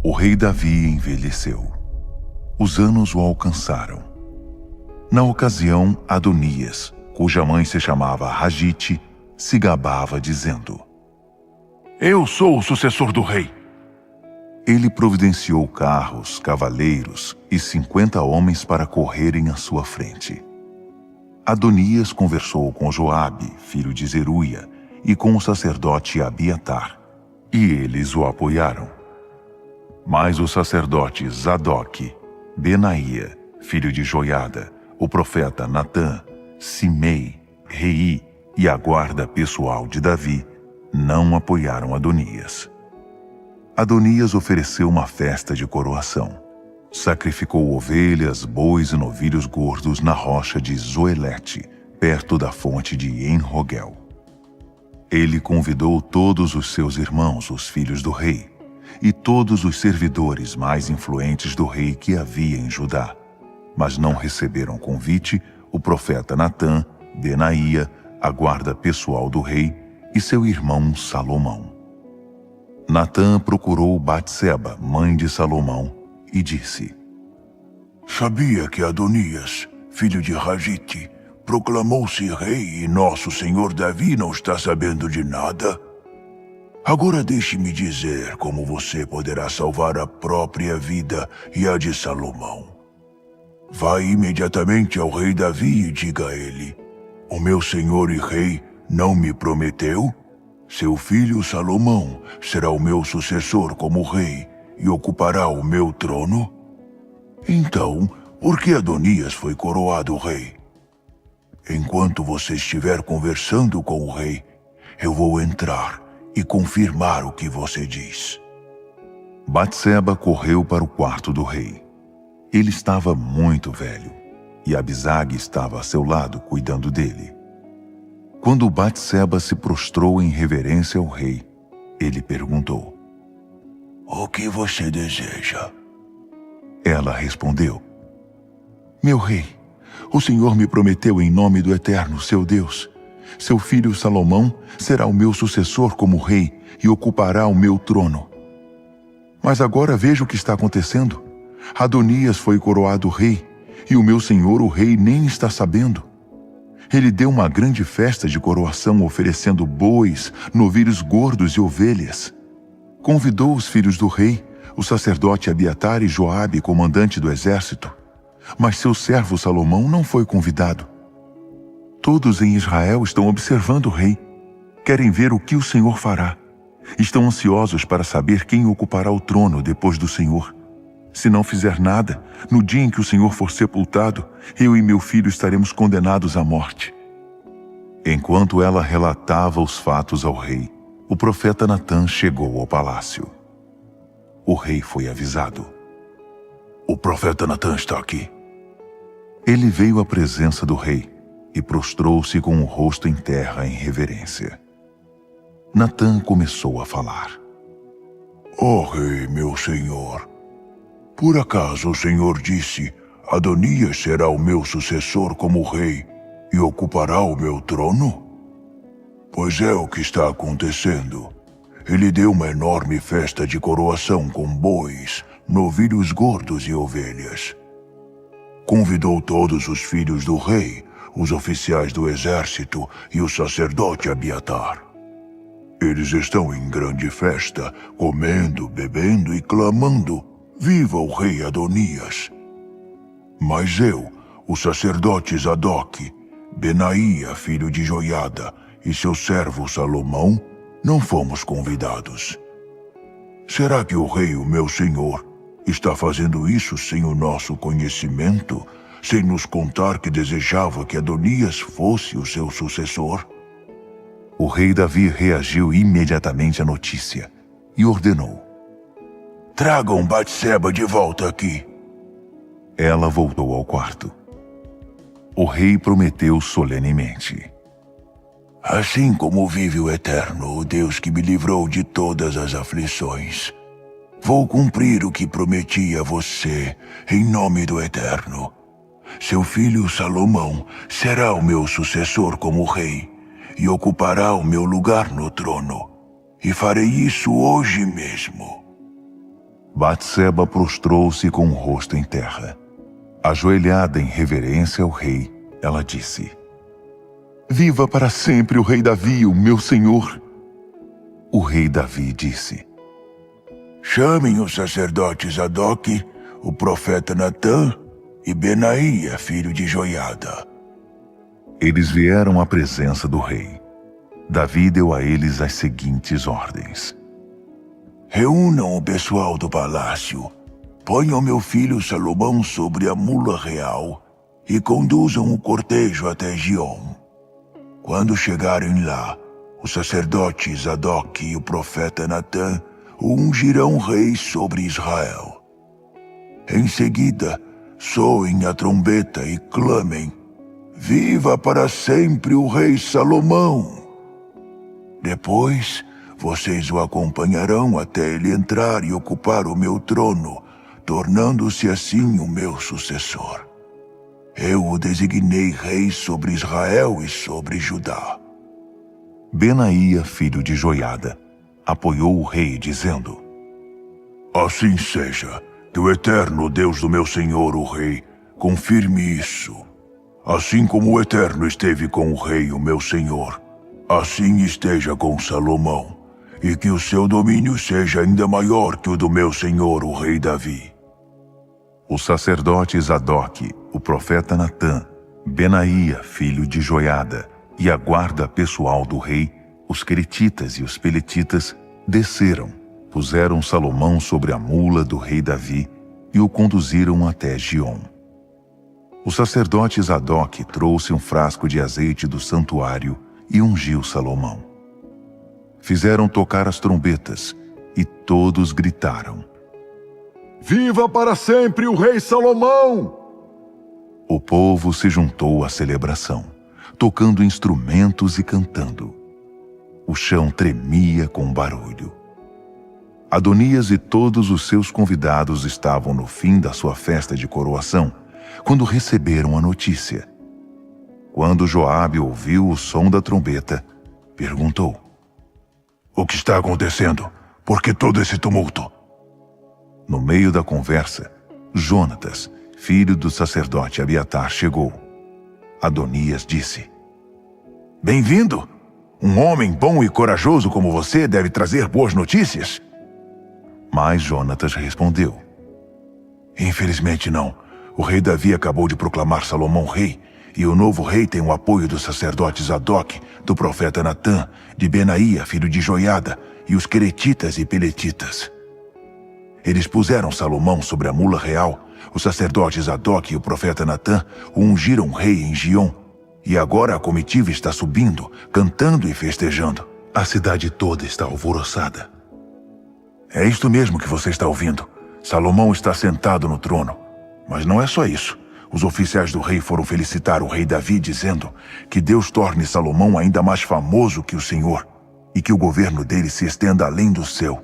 O rei Davi envelheceu. Os anos o alcançaram. Na ocasião, Adonias, cuja mãe se chamava Ragite, se gabava dizendo: Eu sou o sucessor do rei. Ele providenciou carros, cavaleiros e 50 homens para correrem à sua frente. Adonias conversou com Joabe, filho de Zeruia, e com o sacerdote Abiatar, e eles o apoiaram. Mas o sacerdote Zadoque, Benaía, filho de Joiada, o profeta Natã, Simei, Rei e a guarda pessoal de Davi não apoiaram Adonias. Adonias ofereceu uma festa de coroação. Sacrificou ovelhas, bois e novilhos gordos na rocha de Zoelete, perto da fonte de En-Rogel. Ele convidou todos os seus irmãos, os filhos do rei, e todos os servidores mais influentes do rei que havia em Judá, mas não receberam convite o profeta Natã, Benaía, a guarda pessoal do rei e seu irmão Salomão. Natã procurou Batseba, mãe de Salomão, e disse: Sabia que Adonias, filho de Ragite, proclamou-se rei e nosso senhor Davi não está sabendo de nada? Agora deixe-me dizer como você poderá salvar a própria vida e a de Salomão. Vá imediatamente ao rei Davi e diga a ele: O meu senhor e rei não me prometeu? Seu filho Salomão será o meu sucessor como rei e ocupará o meu trono? Então, por que Adonias foi coroado rei? Enquanto você estiver conversando com o rei, eu vou entrar e confirmar o que você diz. Batseba correu para o quarto do rei. Ele estava muito velho, e Abisag estava a seu lado cuidando dele. Quando Batseba se prostrou em reverência ao rei, ele perguntou: O que você deseja? Ela respondeu: Meu rei, o Senhor me prometeu em nome do Eterno, seu Deus, seu filho Salomão será o meu sucessor como rei e ocupará o meu trono. Mas agora veja o que está acontecendo. Adonias foi coroado rei, e o meu senhor o rei nem está sabendo. Ele deu uma grande festa de coroação oferecendo bois, novilhos gordos e ovelhas. Convidou os filhos do rei, o sacerdote Abiatar e Joabe, comandante do exército. Mas seu servo Salomão não foi convidado. Todos em Israel estão observando o rei. Querem ver o que o Senhor fará. Estão ansiosos para saber quem ocupará o trono depois do Senhor. Se não fizer nada, no dia em que o Senhor for sepultado, eu e meu filho estaremos condenados à morte. Enquanto ela relatava os fatos ao rei, o profeta Natã chegou ao palácio. O rei foi avisado. O profeta Natã está aqui. Ele veio à presença do rei e prostrou-se com o rosto em terra em reverência. Natã começou a falar. Ó rei, meu senhor, por acaso o senhor disse: Adonias será o meu sucessor como rei e ocupará o meu trono? Pois é o que está acontecendo. Ele deu uma enorme festa de coroação com bois, novilhos gordos e ovelhas. Convidou todos os filhos do rei, os oficiais do exército e o sacerdote Abiatar. Eles estão em grande festa, comendo, bebendo e clamando: Viva o rei Adonias! Mas eu, o sacerdote Zadoque, Benaía, filho de Joiada, e seu servo Salomão, não fomos convidados. Será que o rei, o meu senhor, está fazendo isso sem o nosso conhecimento, sem nos contar que desejava que Adonias fosse o seu sucessor? O rei Davi reagiu imediatamente à notícia e ordenou: Tragam Batseba de volta aqui. Ela voltou ao quarto. O rei prometeu solenemente: Assim como vive o Eterno, o Deus que me livrou de todas as aflições, vou cumprir o que prometi a você, em nome do Eterno. Seu filho Salomão será o meu sucessor como rei e ocupará o meu lugar no trono. E farei isso hoje mesmo. Batseba prostrou-se com o rosto em terra. Ajoelhada em reverência ao rei, ela disse: Viva para sempre o rei Davi, o meu senhor! O rei Davi disse: Chamem os sacerdotes Zadok, o profeta Natã e Benaía, filho de Joiada. Eles vieram à presença do rei. Davi deu a eles as seguintes ordens: Reúnam o pessoal do palácio, ponham meu filho Salomão sobre a mula real e conduzam o cortejo até Giom. Quando chegarem lá, o sacerdote Zadok e o profeta Natã o ungirão rei sobre Israel. Em seguida, soem a trombeta e clamem: Viva para sempre o rei Salomão! Depois, vocês o acompanharão até ele entrar e ocupar o meu trono, tornando-se assim o meu sucessor. Eu o designei rei sobre Israel e sobre Judá. Benaía, filho de Joiada, apoiou o rei, dizendo: Assim seja, que o eterno Deus do meu senhor, o rei, confirme isso. Assim como o eterno esteve com o rei, o meu senhor, assim esteja com Salomão, e que o seu domínio seja ainda maior que o do meu senhor, o rei Davi. O sacerdote Zadok, o profeta Natã, Benaía, filho de Joiada, e a guarda pessoal do rei, os queretitas e os peletitas, desceram, puseram Salomão sobre a mula do rei Davi e o conduziram até Giom. O sacerdote Zadok trouxe um frasco de azeite do santuário e ungiu Salomão. Fizeram tocar as trombetas e todos gritaram: Viva para sempre o rei Salomão! O povo se juntou à celebração, tocando instrumentos e cantando. O chão tremia com barulho. Adonias e todos os seus convidados estavam no fim da sua festa de coroação, quando receberam a notícia. Quando Joabe ouviu o som da trombeta, perguntou: O que está acontecendo? Por que todo esse tumulto? No meio da conversa, Jonatas, filho do sacerdote Abiatar, chegou. Adonias disse: Bem-vindo! Um homem bom e corajoso como você deve trazer boas notícias. Mas Jonatas respondeu: Infelizmente não. O rei Davi acabou de proclamar Salomão rei, e o novo rei tem o apoio do sacerdote Zadok, do profeta Natã, de Benaía, filho de Joiada, e os queretitas e peletitas. Eles puseram Salomão sobre a mula real, o sacerdote Zadok e o profeta Natã o ungiram rei em Giom, e agora a comitiva está subindo, cantando e festejando. A cidade toda está alvoroçada. É isto mesmo que você está ouvindo. Salomão está sentado no trono. Mas não é só isso. Os oficiais do rei foram felicitar o rei Davi, dizendo que Deus torne Salomão ainda mais famoso que o Senhor, e que o governo dele se estenda além do céu.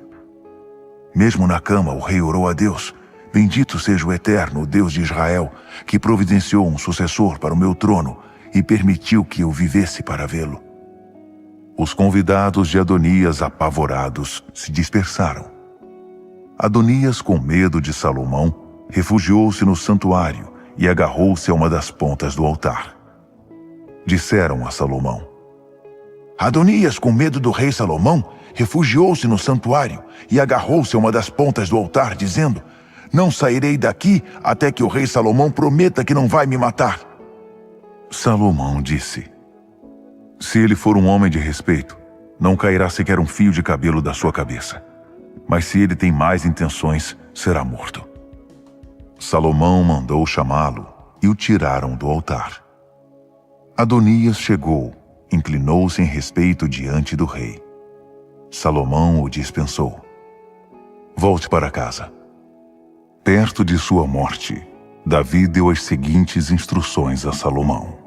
Mesmo na cama, o rei orou a Deus: Bendito seja o Eterno, o Deus de Israel, que providenciou um sucessor para o meu trono e permitiu que eu vivesse para vê-lo. Os convidados de Adonias, apavorados, se dispersaram. Adonias, com medo de Salomão, refugiou-se no santuário e agarrou-se a uma das pontas do altar. Disseram a Salomão: Adonias, com medo do rei Salomão, refugiou-se no santuário e agarrou-se a uma das pontas do altar, dizendo: Não sairei daqui até que o rei Salomão prometa que não vai me matar. Salomão disse: Se ele for um homem de respeito, não cairá sequer um fio de cabelo da sua cabeça. Mas se ele tem mais intenções, será morto. Salomão mandou chamá-lo e o tiraram do altar. Adonias chegou, inclinou-se em respeito diante do rei. Salomão o dispensou: Volte para casa. Perto de sua morte, Davi deu as seguintes instruções a Salomão: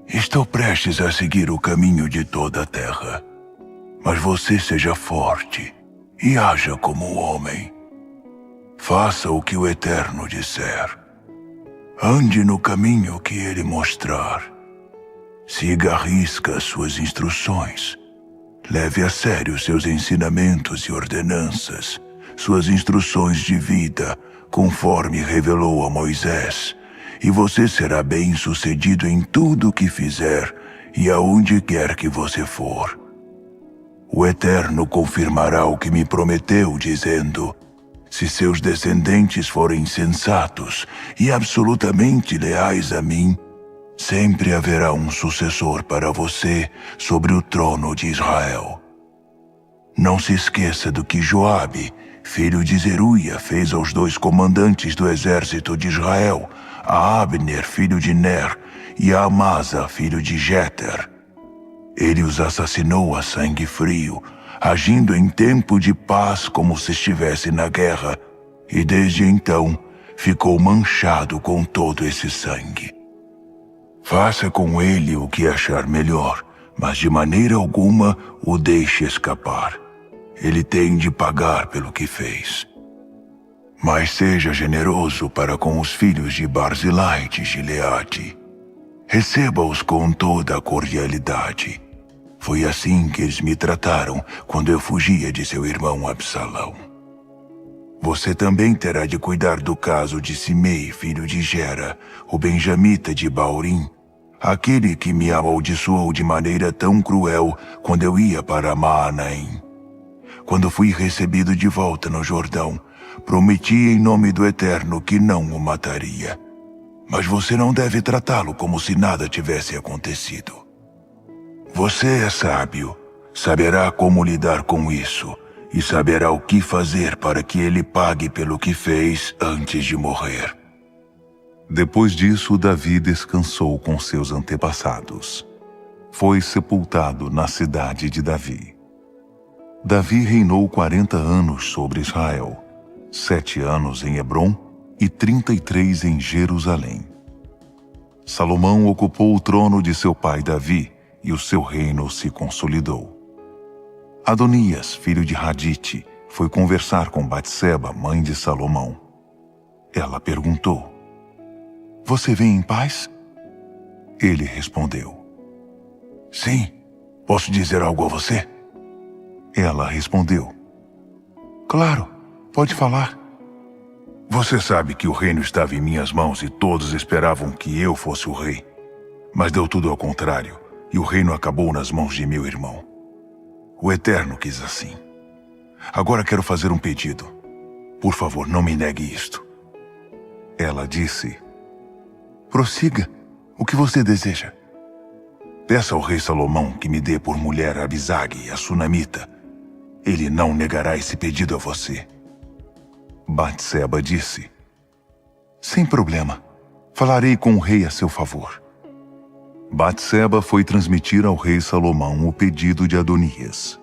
Estou prestes a seguir o caminho de toda a terra, mas você seja forte e haja como homem. Faça o que o Eterno disser. Ande no caminho que ele mostrar. Siga à risca as suas instruções. Leve a sério seus ensinamentos e ordenanças, suas instruções de vida, conforme revelou a Moisés, e você será bem-sucedido em tudo o que fizer e aonde quer que você for. O Eterno confirmará o que me prometeu, dizendo: se seus descendentes forem sensatos e absolutamente leais a mim, sempre haverá um sucessor para você sobre o trono de Israel. Não se esqueça do que Joabe, filho de Zeruia, fez aos 2 comandantes do exército de Israel, a Abner, filho de Ner, e a Amasa, filho de Jeter. Ele os assassinou a sangue frio, agindo em tempo de paz como se estivesse na guerra, e desde então ficou manchado com todo esse sangue. Faça com ele o que achar melhor, mas de maneira alguma o deixe escapar. Ele tem de pagar pelo que fez. Mas seja generoso para com os filhos de Barzilai de Gileade. Receba-os com toda a cordialidade. Foi assim que eles me trataram quando eu fugia de seu irmão Absalão. Você também terá de cuidar do caso de Simei, filho de Gera, o benjamita de Baurim, aquele que me amaldiçoou de maneira tão cruel quando eu ia para Maanaim. Quando fui recebido de volta no Jordão, prometi em nome do Eterno que não o mataria. Mas você não deve tratá-lo como se nada tivesse acontecido. Você é sábio, saberá como lidar com isso e saberá o que fazer para que ele pague pelo que fez antes de morrer. Depois disso, Davi descansou com seus antepassados. Foi sepultado na cidade de Davi. Davi reinou 40 anos sobre Israel, 7 anos em Hebrom e 33 em Jerusalém. Salomão ocupou o trono de seu pai Davi, e o seu reino se consolidou. Adonias, filho de Hadite, foi conversar com Batseba, mãe de Salomão. Ela perguntou: "Você vem em paz?" Ele respondeu: Sim, posso dizer algo a você? Ela respondeu: "Claro, pode falar." Você sabe que o reino estava em minhas mãos e todos esperavam que eu fosse o rei. Mas deu tudo ao contrário, e o reino acabou nas mãos de meu irmão. O Eterno quis assim. Agora quero fazer um pedido. Por favor, não me negue isto. Ela disse: "Prossiga. O que você deseja?" Peça ao rei Salomão que me dê por mulher Abisag, a sunamita. Ele não negará esse pedido a você. Batseba disse: "Sem problema. Falarei com o rei a seu favor." Batseba foi transmitir ao rei Salomão o pedido de Adonias.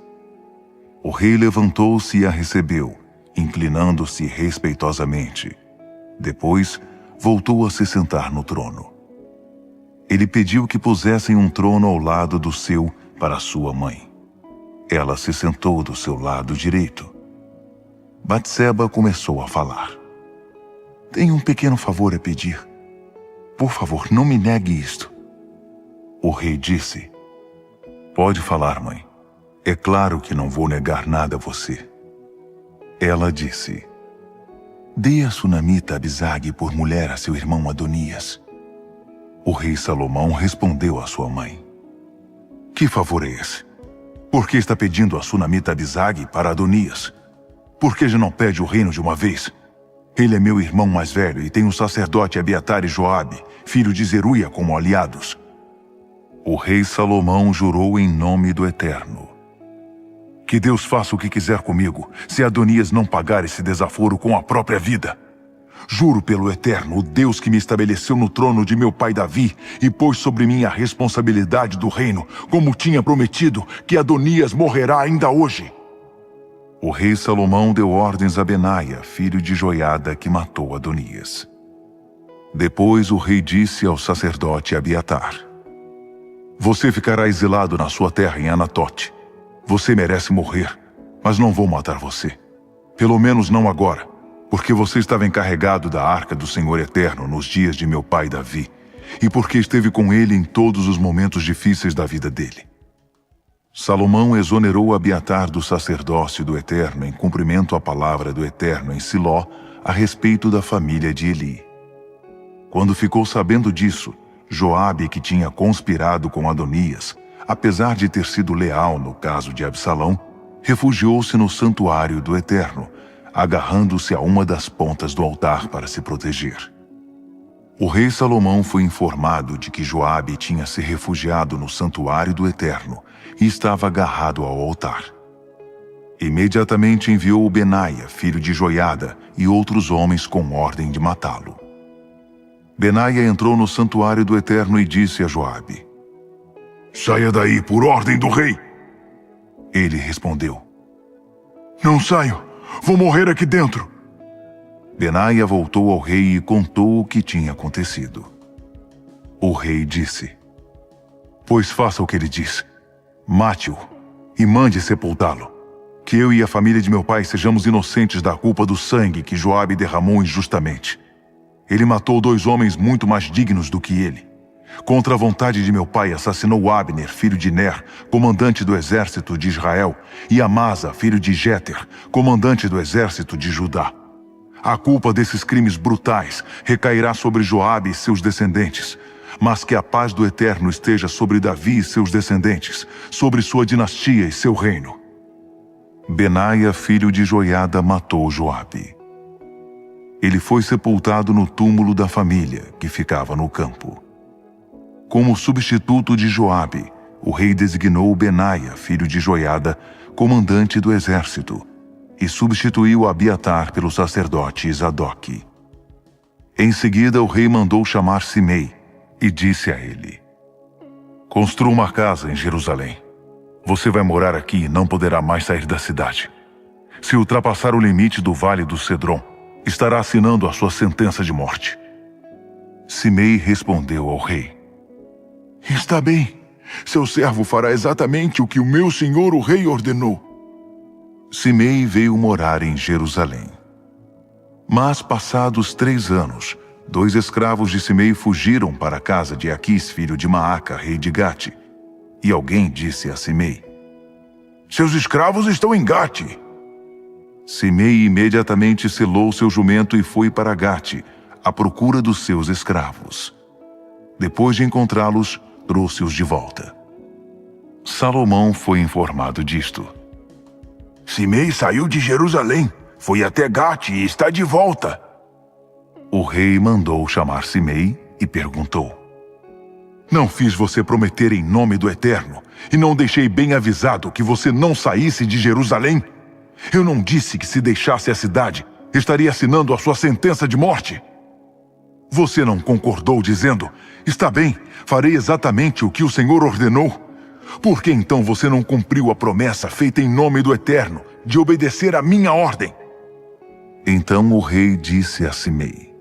O rei levantou-se e a recebeu, inclinando-se respeitosamente. Depois, voltou a se sentar no trono. Ele pediu que pusessem um trono ao lado do seu para sua mãe. Ela se sentou do seu lado direito. Batseba começou a falar: "Tenho um pequeno favor a pedir. Por favor, não me negue isto." O rei disse: "Pode falar, mãe. É claro que não vou negar nada a você." Ela disse: "Dê a sunamita Abisag por mulher a seu irmão Adonias." O rei Salomão respondeu à sua mãe: "Que favor é esse? Por que está pedindo a sunamita Abisag para Adonias? Por que já não pede o reino de uma vez? Ele é meu irmão mais velho e tem o sacerdote Abiatar e Joabe, filho de Zeruia, como aliados." O rei Salomão jurou em nome do Eterno: "Que Deus faça o que quiser comigo, se Adonias não pagar esse desaforo com a própria vida. Juro pelo Eterno, o Deus que me estabeleceu no trono de meu pai Davi e pôs sobre mim a responsabilidade do reino, como tinha prometido, que Adonias morrerá ainda hoje." O rei Salomão deu ordens a Benaia, filho de Joiada, que matou Adonias. Depois o rei disse ao sacerdote Abiatar: "Você ficará exilado na sua terra em Anatote. Você merece morrer, mas não vou matar você. Pelo menos não agora, porque você estava encarregado da arca do Senhor Eterno nos dias de meu pai Davi, e porque esteve com ele em todos os momentos difíceis da vida dele. Salomão exonerou Abiatar do sacerdócio do Eterno em cumprimento à palavra do Eterno em Siló a respeito da família de Eli. Quando ficou sabendo disso, Joabe, que tinha conspirado com Adonias, apesar de ter sido leal no caso de Absalão, refugiou-se no santuário do Eterno, agarrando-se a uma das pontas do altar para se proteger. O rei Salomão foi informado de que Joabe tinha se refugiado no santuário do Eterno e estava agarrado ao altar. Imediatamente enviou Benaia, filho de Joiada, e outros homens com ordem de matá-lo. Benaia entrou no santuário do Eterno e disse a Joabe: Saia daí por ordem do rei. Ele respondeu: Não saio, vou morrer aqui dentro. Benaia voltou ao rei e contou o que tinha acontecido. O rei disse: Pois faça o que ele diz. Mate-o e mande sepultá-lo. Que eu e a família de meu pai sejamos inocentes da culpa do sangue que Joabe derramou injustamente. Ele matou 2 homens muito mais dignos do que ele. Contra a vontade de meu pai, assassinou Abner, filho de Ner, comandante do exército de Israel, e Amasa, filho de Jéter, comandante do exército de Judá. A culpa desses crimes brutais recairá sobre Joabe e seus descendentes, mas que a paz do Eterno esteja sobre Davi e seus descendentes, sobre sua dinastia e seu reino. Benaia, filho de Joiada, matou Joabe. Ele foi sepultado no túmulo da família, que ficava no campo. Como substituto de Joabe, o rei designou Benaia, filho de Joiada, comandante do exército, e substituiu Abiatar pelo sacerdote Zadoque. Em seguida, o rei mandou chamar Simei e disse a ele: Construa uma casa em Jerusalém. Você vai morar aqui e não poderá mais sair da cidade. Se ultrapassar o limite do vale do Cedron, estará assinando a sua sentença de morte. Simei respondeu ao rei: Está bem, seu servo fará exatamente o que o meu senhor o rei ordenou. Simei veio morar em Jerusalém. Mas, passados 3 anos, 2 escravos de Simei fugiram para a casa de Aquis, filho de Maaca, rei de Gate. E alguém disse a Simei: Seus escravos estão em Gate. Simei imediatamente selou seu jumento e foi para Gate, à procura dos seus escravos. Depois de encontrá-los, trouxe-os de volta. Salomão foi informado disto. Simei saiu de Jerusalém, foi até Gate e está de volta. O rei mandou chamar Simei e perguntou: Não fiz você prometer em nome do Eterno, e não deixei bem avisado que você não saísse de Jerusalém? Eu não disse que se deixasse a cidade, estaria assinando a sua sentença de morte? Você não concordou dizendo: Está bem, farei exatamente o que o Senhor ordenou? Por que então você não cumpriu a promessa feita em nome do Eterno, de obedecer à minha ordem? Então o rei disse a Simei: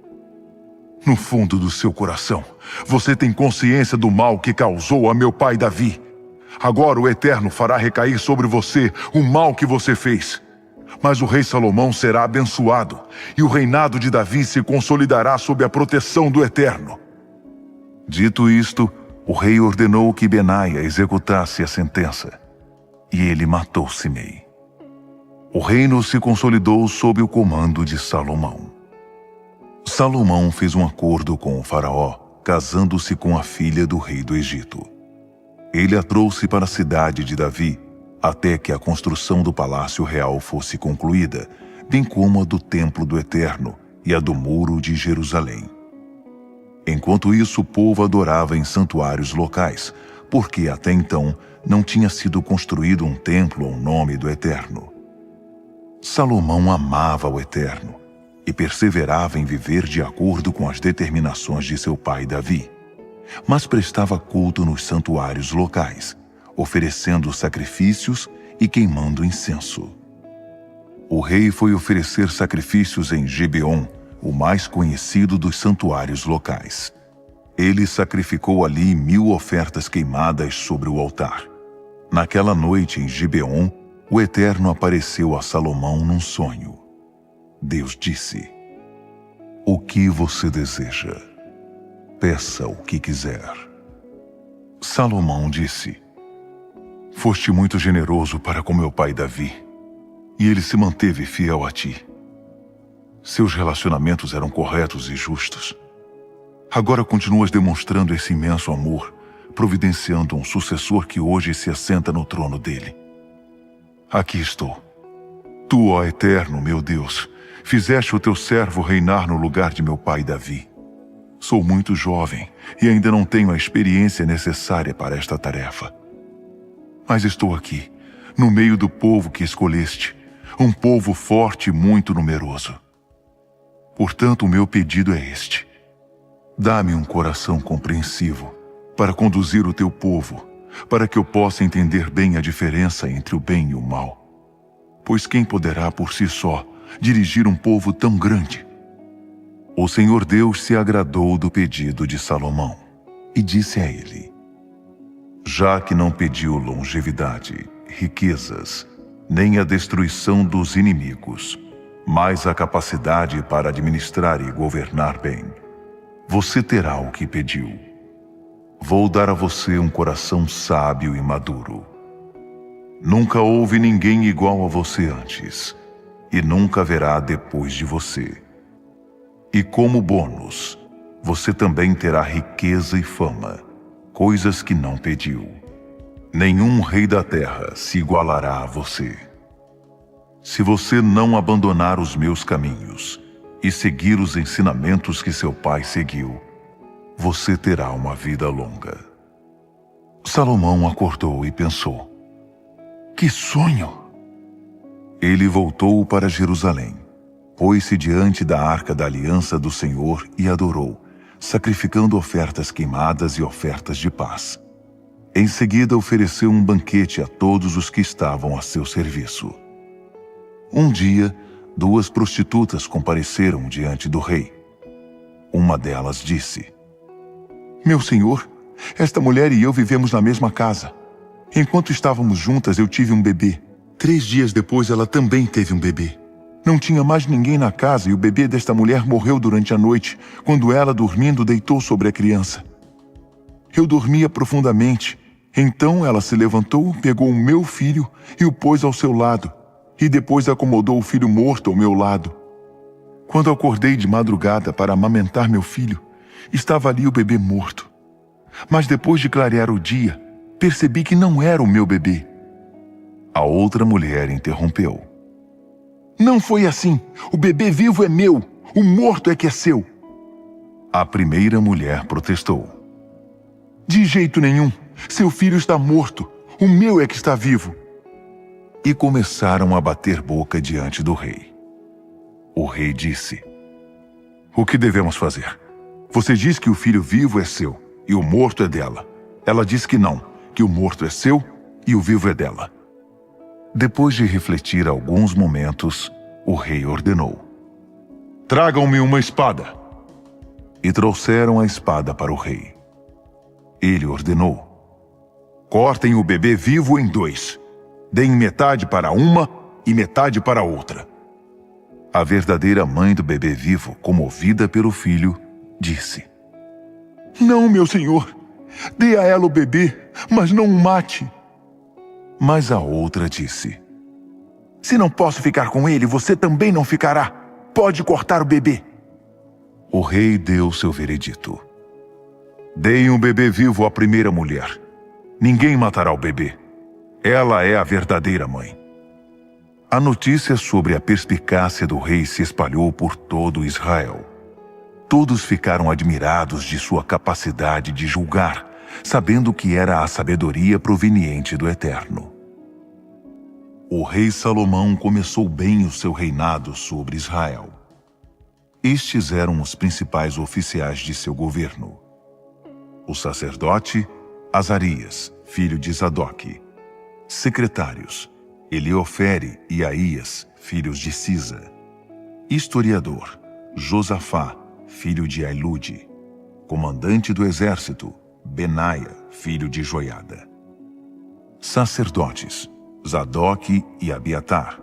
No fundo do seu coração, você tem consciência do mal que causou a meu pai Davi. Agora o Eterno fará recair sobre você o mal que você fez. Mas o rei Salomão será abençoado, e o reinado de Davi se consolidará sob a proteção do Eterno. Dito isto, o rei ordenou que Benaia executasse a sentença, e ele matou Simei. O reino se consolidou sob o comando de Salomão. Salomão fez um acordo com o faraó, casando-se com a filha do rei do Egito. Ele a trouxe para a cidade de Davi, até que a construção do palácio real fosse concluída, bem como a do templo do Eterno e a do muro de Jerusalém. Enquanto isso, o povo adorava em santuários locais, porque até então não tinha sido construído um templo ao nome do Eterno. Salomão amava o Eterno e perseverava em viver de acordo com as determinações de seu pai Davi, mas prestava culto nos santuários locais, oferecendo sacrifícios e queimando incenso. O rei foi oferecer sacrifícios em Gibeon, o mais conhecido dos santuários locais. Ele sacrificou ali 1000 ofertas queimadas sobre o altar. Naquela noite em Gibeon, o Eterno apareceu a Salomão num sonho. Deus disse: O que você deseja? Peça o que quiser. Salomão disse: Foste muito generoso para com meu pai Davi, e ele se manteve fiel a ti. Seus relacionamentos eram corretos e justos. Agora continuas demonstrando esse imenso amor, providenciando um sucessor que hoje se assenta no trono dele. Aqui estou. Tu, ó Eterno, meu Deus, fizeste o teu servo reinar no lugar de meu pai Davi. Sou muito jovem e ainda não tenho a experiência necessária para esta tarefa. Mas estou aqui, no meio do povo que escolheste, um povo forte e muito numeroso. Portanto, o meu pedido é este: dá-me um coração compreensivo para conduzir o teu povo, para que eu possa entender bem a diferença entre o bem e o mal. Pois quem poderá por si só dirigir um povo tão grande? O Senhor Deus se agradou do pedido de Salomão e disse a ele: já que não pediu longevidade, riquezas, nem a destruição dos inimigos, mas a capacidade para administrar e governar bem, você terá o que pediu. Vou dar a você um coração sábio e maduro. Nunca houve ninguém igual a você antes, e nunca haverá depois de você. E como bônus, você também terá riqueza e fama, coisas que não pediu. Nenhum rei da terra se igualará a você. Se você não abandonar os meus caminhos e seguir os ensinamentos que seu pai seguiu, você terá uma vida longa. Salomão acordou e pensou: que sonho! Ele voltou para Jerusalém, pôs-se diante da arca da aliança do Senhor e adorou, sacrificando ofertas queimadas e ofertas de paz. Em seguida ofereceu um banquete a todos os que estavam a seu serviço. Um dia, 2 prostitutas compareceram diante do rei. Uma delas disse: meu senhor, esta mulher e eu vivemos na mesma casa. Enquanto estávamos juntas, eu tive um bebê. 3 dias depois, ela também teve um bebê. Não tinha mais ninguém na casa e o bebê desta mulher morreu durante a noite, quando ela, dormindo, deitou sobre a criança. Eu dormia profundamente. Então ela se levantou, pegou o meu filho e o pôs ao seu lado, e depois acomodou o filho morto ao meu lado. Quando acordei de madrugada para amamentar meu filho, estava ali o bebê morto. Mas depois de clarear o dia, percebi que não era o meu bebê. A outra mulher interrompeu: não foi assim. O bebê vivo é meu. O morto é que é seu. A primeira mulher protestou: de jeito nenhum. Seu filho está morto. O meu é que está vivo. E começaram a bater boca diante do rei. O rei disse: o que devemos fazer? Você diz que o filho vivo é seu e o morto é dela. Ela diz que não, que o morto é seu e o vivo é dela. Depois de refletir alguns momentos, o rei ordenou: tragam-me uma espada. E trouxeram a espada para o rei. Ele ordenou: cortem o bebê vivo em 2. Deem metade para uma e metade para outra. A verdadeira mãe do bebê vivo, comovida pelo filho, disse: não, meu senhor. Dê a ela o bebê, mas não o mate. Mas a outra disse: se não posso ficar com ele, você também não ficará. Pode cortar o bebê. O rei deu seu veredito: deem o bebê vivo à primeira mulher. Ninguém matará o bebê. Ela é a verdadeira mãe. A notícia sobre a perspicácia do rei se espalhou por todo Israel. Todos ficaram admirados de sua capacidade de julgar, sabendo que era a sabedoria proveniente do Eterno. O rei Salomão começou bem o seu reinado sobre Israel. Estes eram os principais oficiais de seu governo: o sacerdote Azarias, filho de Zadoque; secretários Eliofere e Aías, filhos de Cisa; historiador Josafá, filho de Ailude; comandante do exército Benaia, filho de Joiada; sacerdotes Zadoque e Abiatar;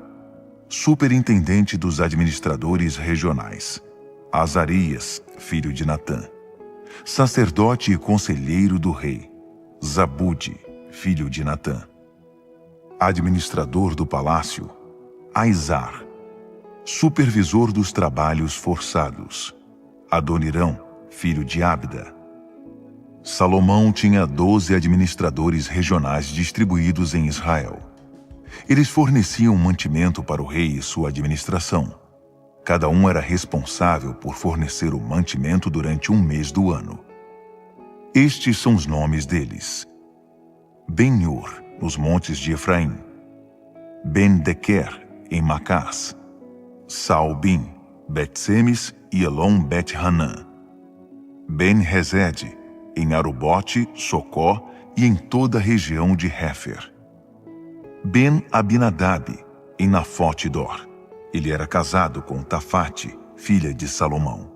superintendente dos administradores regionais Azarias, filho de Natã; sacerdote e conselheiro do rei Zabude, filho de Natã; administrador do palácio; Aizar, supervisor dos trabalhos forçados; Adonirão, filho de Abda. Salomão tinha 12 administradores regionais distribuídos em Israel. Eles forneciam mantimento para o rei e sua administração. Cada um era responsável por fornecer o mantimento durante um mês do ano. Estes são os nomes deles: Ben-Hur, nos montes de Efraim; Ben-Dequer, em Macás; Saalbim, Bet-Semes e Elon-Bet-Hanã; Ben-Hesed, em Arubote, Socó e em toda a região de Hefer; Ben-Abinadab, em Nafote-Dor. Ele era casado com Tafate, filha de Salomão.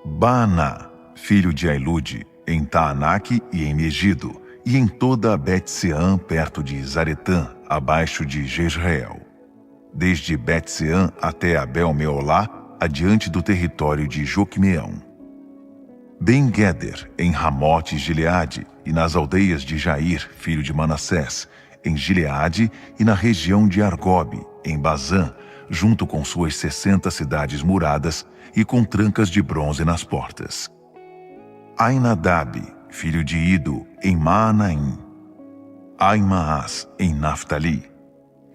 Baaná, filho de Ailude, em Taanaque e em Megido, e em toda a Bet-Seã, perto de Zaretã, abaixo de Jezreel. Desde Bet-Seã até Abel-Meolá, adiante do território de Joquemeão. Ben-Gueder, em Ramote-Gileade, e nas aldeias de Jair, filho de Manassés, em Gileade e na região de Argobe, em Bazã, junto com suas 60 cidades muradas e com trancas de bronze nas portas. Ainadab, filho de Ido, em Maanaim. Aimaas, em Naftali.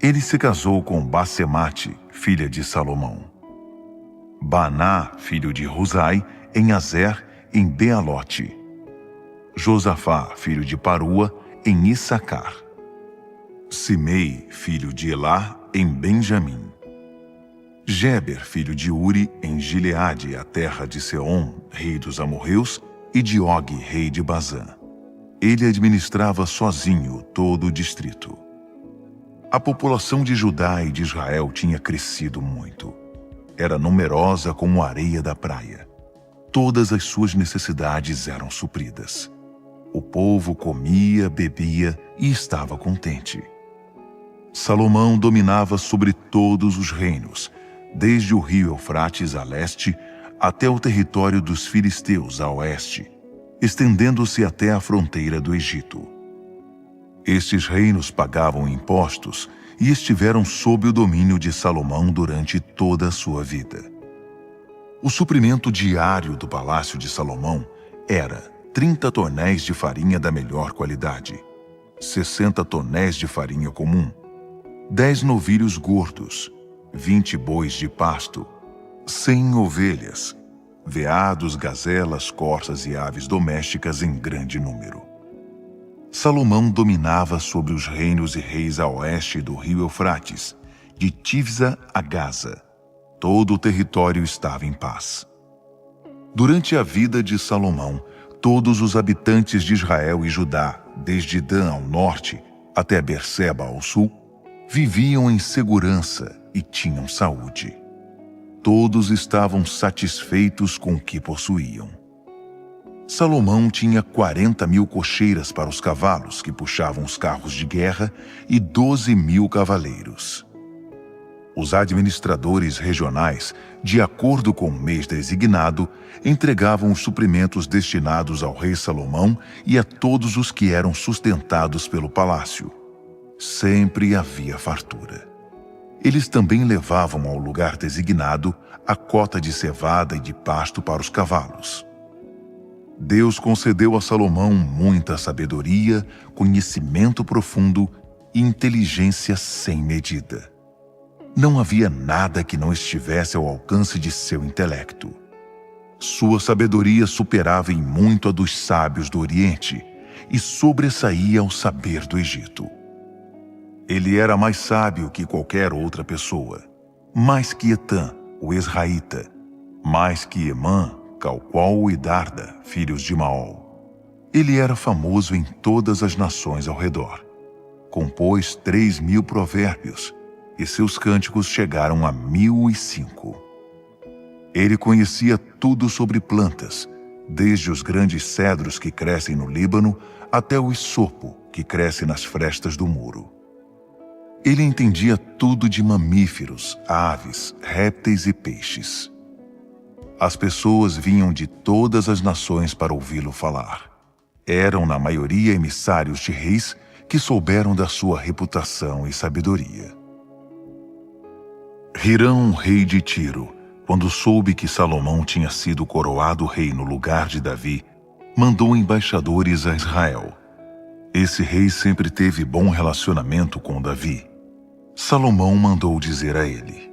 Ele se casou com Basemate, filha de Salomão. Baná, filho de Husai, em Azer, em Bealote. Josafá, filho de Parua, em Issacar. Simei, filho de Elá, em Benjamim. Geber, filho de Uri, em Gileade, a terra de Seom, rei dos amorreus, e de Og, rei de Bazã. Ele administrava sozinho todo o distrito. A população de Judá e de Israel tinha crescido muito. Era numerosa como a areia da praia. Todas as suas necessidades eram supridas. O povo comia, bebia e estava contente. Salomão dominava sobre todos os reinos, desde o rio Eufrates a leste até o território dos filisteus a oeste, estendendo-se até a fronteira do Egito. Estes reinos pagavam impostos e estiveram sob o domínio de Salomão durante toda a sua vida. O suprimento diário do palácio de Salomão era 30 tonéis de farinha da melhor qualidade, 60 tonéis de farinha comum, 10 novilhos gordos, 20 bois de pasto, 100 ovelhas, veados, gazelas, corças e aves domésticas em grande número. Salomão dominava sobre os reinos e reis a oeste do rio Eufrates, de Tifsa a Gaza. Todo o território estava em paz. Durante a vida de Salomão, todos os habitantes de Israel e Judá, desde Dan ao norte até Berseba ao sul, viviam em segurança e tinham saúde. Todos estavam satisfeitos com o que possuíam. Salomão tinha 40.000 cocheiras para os cavalos que puxavam os carros de guerra e 12.000 cavaleiros. Os administradores regionais, de acordo com o mês designado, entregavam os suprimentos destinados ao rei Salomão e a todos os que eram sustentados pelo palácio. Sempre havia fartura. Eles também levavam ao lugar designado a cota de cevada e de pasto para os cavalos. Deus concedeu a Salomão muita sabedoria, conhecimento profundo e inteligência sem medida. Não havia nada que não estivesse ao alcance de seu intelecto. Sua sabedoria superava em muito a dos sábios do Oriente e sobressaía ao saber do Egito. Ele era mais sábio que qualquer outra pessoa, mais que Etã, o Esraíta, mais que Emã, Calquol e Darda, filhos de Maol. Ele era famoso em todas as nações ao redor. Compôs 3.000 provérbios, e seus cânticos chegaram a 1.005. Ele conhecia tudo sobre plantas, desde os grandes cedros que crescem no Líbano até o isopo que cresce nas frestas do muro. Ele entendia tudo de mamíferos, aves, répteis e peixes. As pessoas vinham de todas as nações para ouvi-lo falar. Eram, na maioria, emissários de reis que souberam da sua reputação e sabedoria. Hirão, rei de Tiro, quando soube que Salomão tinha sido coroado rei no lugar de Davi, mandou embaixadores a Israel. Esse rei sempre teve bom relacionamento com Davi. Salomão mandou dizer a ele: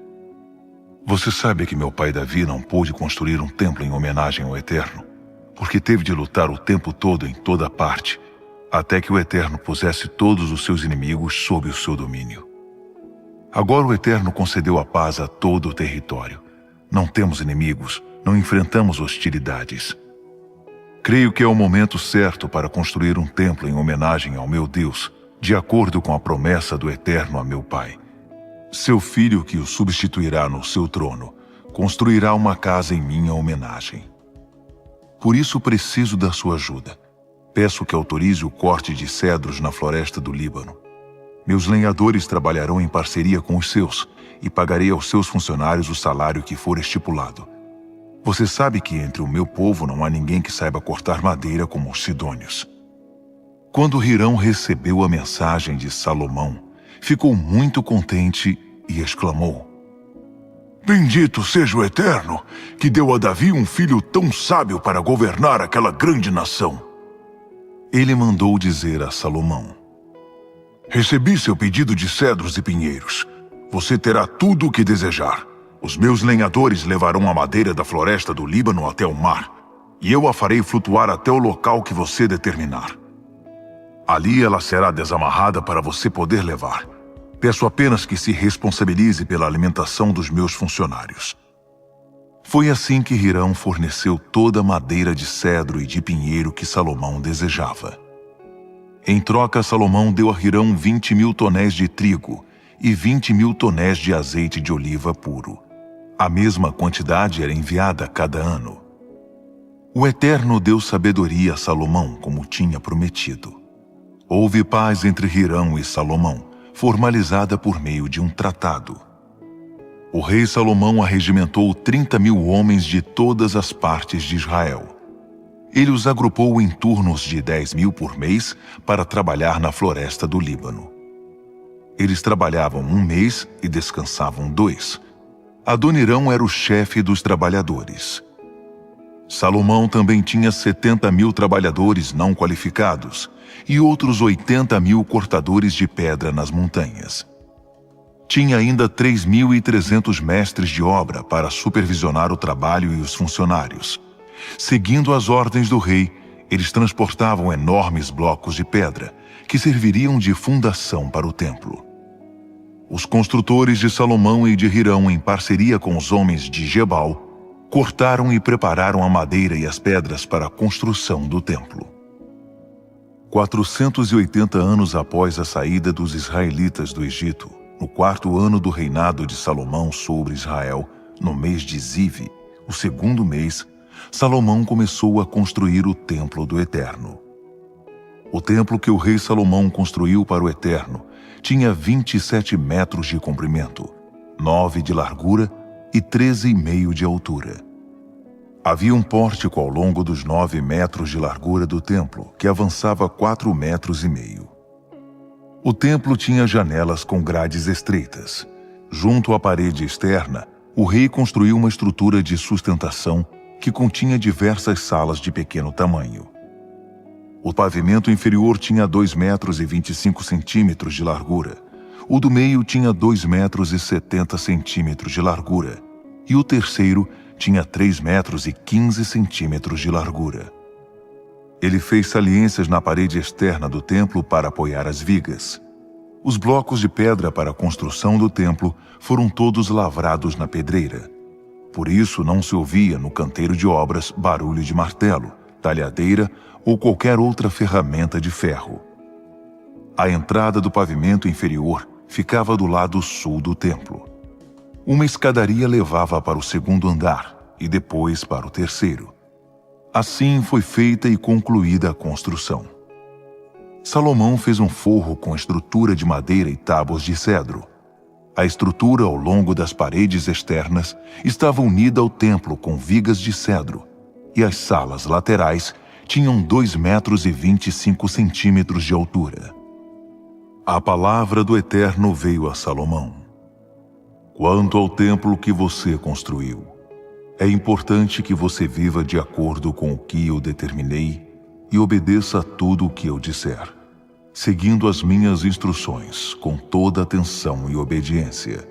Você sabe que meu pai Davi não pôde construir um templo em homenagem ao Eterno, porque teve de lutar o tempo todo em toda parte, até que o Eterno pusesse todos os seus inimigos sob o seu domínio. Agora o Eterno concedeu a paz a todo o território. Não temos inimigos, não enfrentamos hostilidades. Creio que é o momento certo para construir um templo em homenagem ao meu Deus, de acordo com a promessa do Eterno a meu pai. Seu filho, que o substituirá no seu trono, construirá uma casa em minha homenagem. Por isso preciso da sua ajuda. Peço que autorize o corte de cedros na floresta do Líbano. Meus lenhadores trabalharão em parceria com os seus, e pagarei aos seus funcionários o salário que for estipulado. Você sabe que entre o meu povo não há ninguém que saiba cortar madeira como os sidônios. Quando Hirão recebeu a mensagem de Salomão, ficou muito contente e exclamou: Bendito seja o Eterno, que deu a Davi um filho tão sábio para governar aquela grande nação. Ele mandou dizer a Salomão: Recebi seu pedido de cedros e pinheiros. Você terá tudo o que desejar. Os meus lenhadores levarão a madeira da floresta do Líbano até o mar, e eu a farei flutuar até o local que você determinar. Ali ela será desamarrada para você poder levar. Peço apenas que se responsabilize pela alimentação dos meus funcionários. Foi assim que Hirão forneceu toda a madeira de cedro e de pinheiro que Salomão desejava. Em troca, Salomão deu a Hirão 20.000 tonéis de trigo e 20.000 tonéis de azeite de oliva puro. A mesma quantidade era enviada a cada ano. O Eterno deu sabedoria a Salomão, como tinha prometido. Houve paz entre Hirão e Salomão, formalizada por meio de um tratado. O rei Salomão arregimentou 30.000 homens de todas as partes de Israel. Ele os agrupou em turnos de 10.000 por mês para trabalhar na floresta do Líbano. Eles trabalhavam 1 mês e descansavam 2. Adonirão era o chefe dos trabalhadores. Salomão também tinha 70.000 trabalhadores não qualificados e outros 80.000 cortadores de pedra nas montanhas. Tinha ainda 3.300 mestres de obra para supervisionar o trabalho e os funcionários. Seguindo as ordens do rei, eles transportavam enormes blocos de pedra, que serviriam de fundação para o templo. Os construtores de Salomão e de Hirão, em parceria com os homens de Gebal, cortaram e prepararam a madeira e as pedras para a construção do templo. 480 anos após a saída dos israelitas do Egito, no 4º ano do reinado de Salomão sobre Israel, no mês de Zive, o 2º mês, Salomão começou a construir o templo do Eterno. O templo que o rei Salomão construiu para o Eterno tinha 27 metros de comprimento, 9 de largura e 13,5 de altura. Havia um pórtico ao longo dos 9 metros de largura do templo, que avançava 4,5 metros. O templo tinha janelas com grades estreitas. Junto à parede externa, o rei construiu uma estrutura de sustentação que continha diversas salas de pequeno tamanho. O pavimento inferior tinha 2,25 metros de largura. O do meio tinha 2,70 metros de largura. E o terceiro tinha 3,15 metros de largura. Ele fez saliências na parede externa do templo para apoiar as vigas. Os blocos de pedra para a construção do templo foram todos lavrados na pedreira. Por isso não se ouvia no canteiro de obras barulho de martelo, talhadeira ou qualquer outra ferramenta de ferro. A entrada do pavimento inferior ficava do lado sul do templo. Uma escadaria levava para o 2º andar e depois para o 3º. Assim foi feita e concluída a construção. Salomão fez um forro com estrutura de madeira e tábuas de cedro. A estrutura ao longo das paredes externas estava unida ao templo com vigas de cedro, e as salas laterais tinham 2,25 metros de altura. A palavra do Eterno veio a Salomão. Quanto ao templo que você construiu, é importante que você viva de acordo com o que eu determinei e obedeça a tudo o que eu disser, seguindo as minhas instruções com toda atenção e obediência,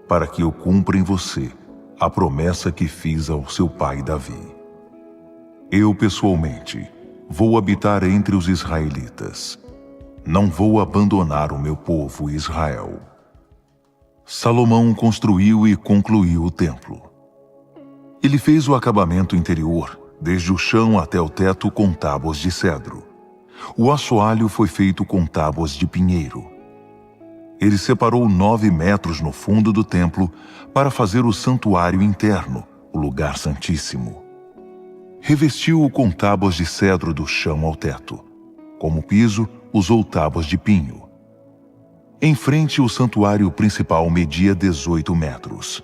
para que eu cumpra em você a promessa que fiz ao seu pai Davi. Eu, pessoalmente, vou habitar entre os israelitas. Não vou abandonar o meu povo Israel. Salomão construiu e concluiu o templo. Ele fez o acabamento interior, desde o chão até o teto, com tábuas de cedro. O assoalho foi feito com tábuas de pinheiro. Ele separou 9 metros no fundo do templo para fazer o santuário interno, o lugar santíssimo. Revestiu-o com tábuas de cedro do chão ao teto. Como piso, usou tábuas de pinho. Em frente, o santuário principal media 18 metros.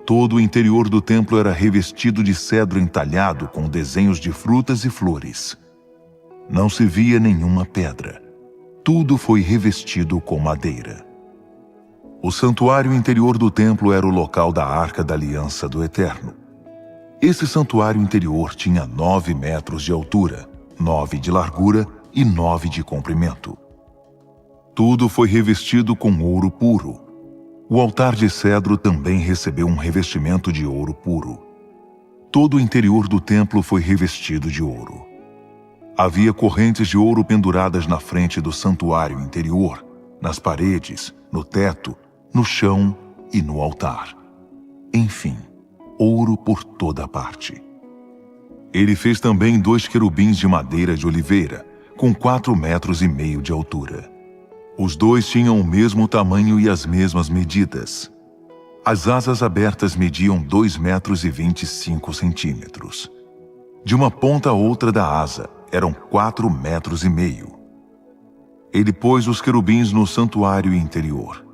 Todo o interior do templo era revestido de cedro entalhado com desenhos de frutas e flores. Não se via nenhuma pedra. Tudo foi revestido com madeira. O santuário interior do templo era o local da Arca da Aliança do Eterno. Esse santuário interior tinha 9 metros de altura, 9 de largura e 9 de comprimento. Tudo foi revestido com ouro puro. O altar de cedro também recebeu um revestimento de ouro puro. Todo o interior do templo foi revestido de ouro. Havia correntes de ouro penduradas na frente do santuário interior, nas paredes, no teto, no chão e no altar. Enfim, ouro por toda parte. Ele fez também 2 querubins de madeira de oliveira, com 4,5 metros de altura. Os 2 tinham o mesmo tamanho e as mesmas medidas. As asas abertas mediam 2,25 metros. De uma ponta a outra da asa eram 4,5 metros. Ele pôs os querubins no santuário interior.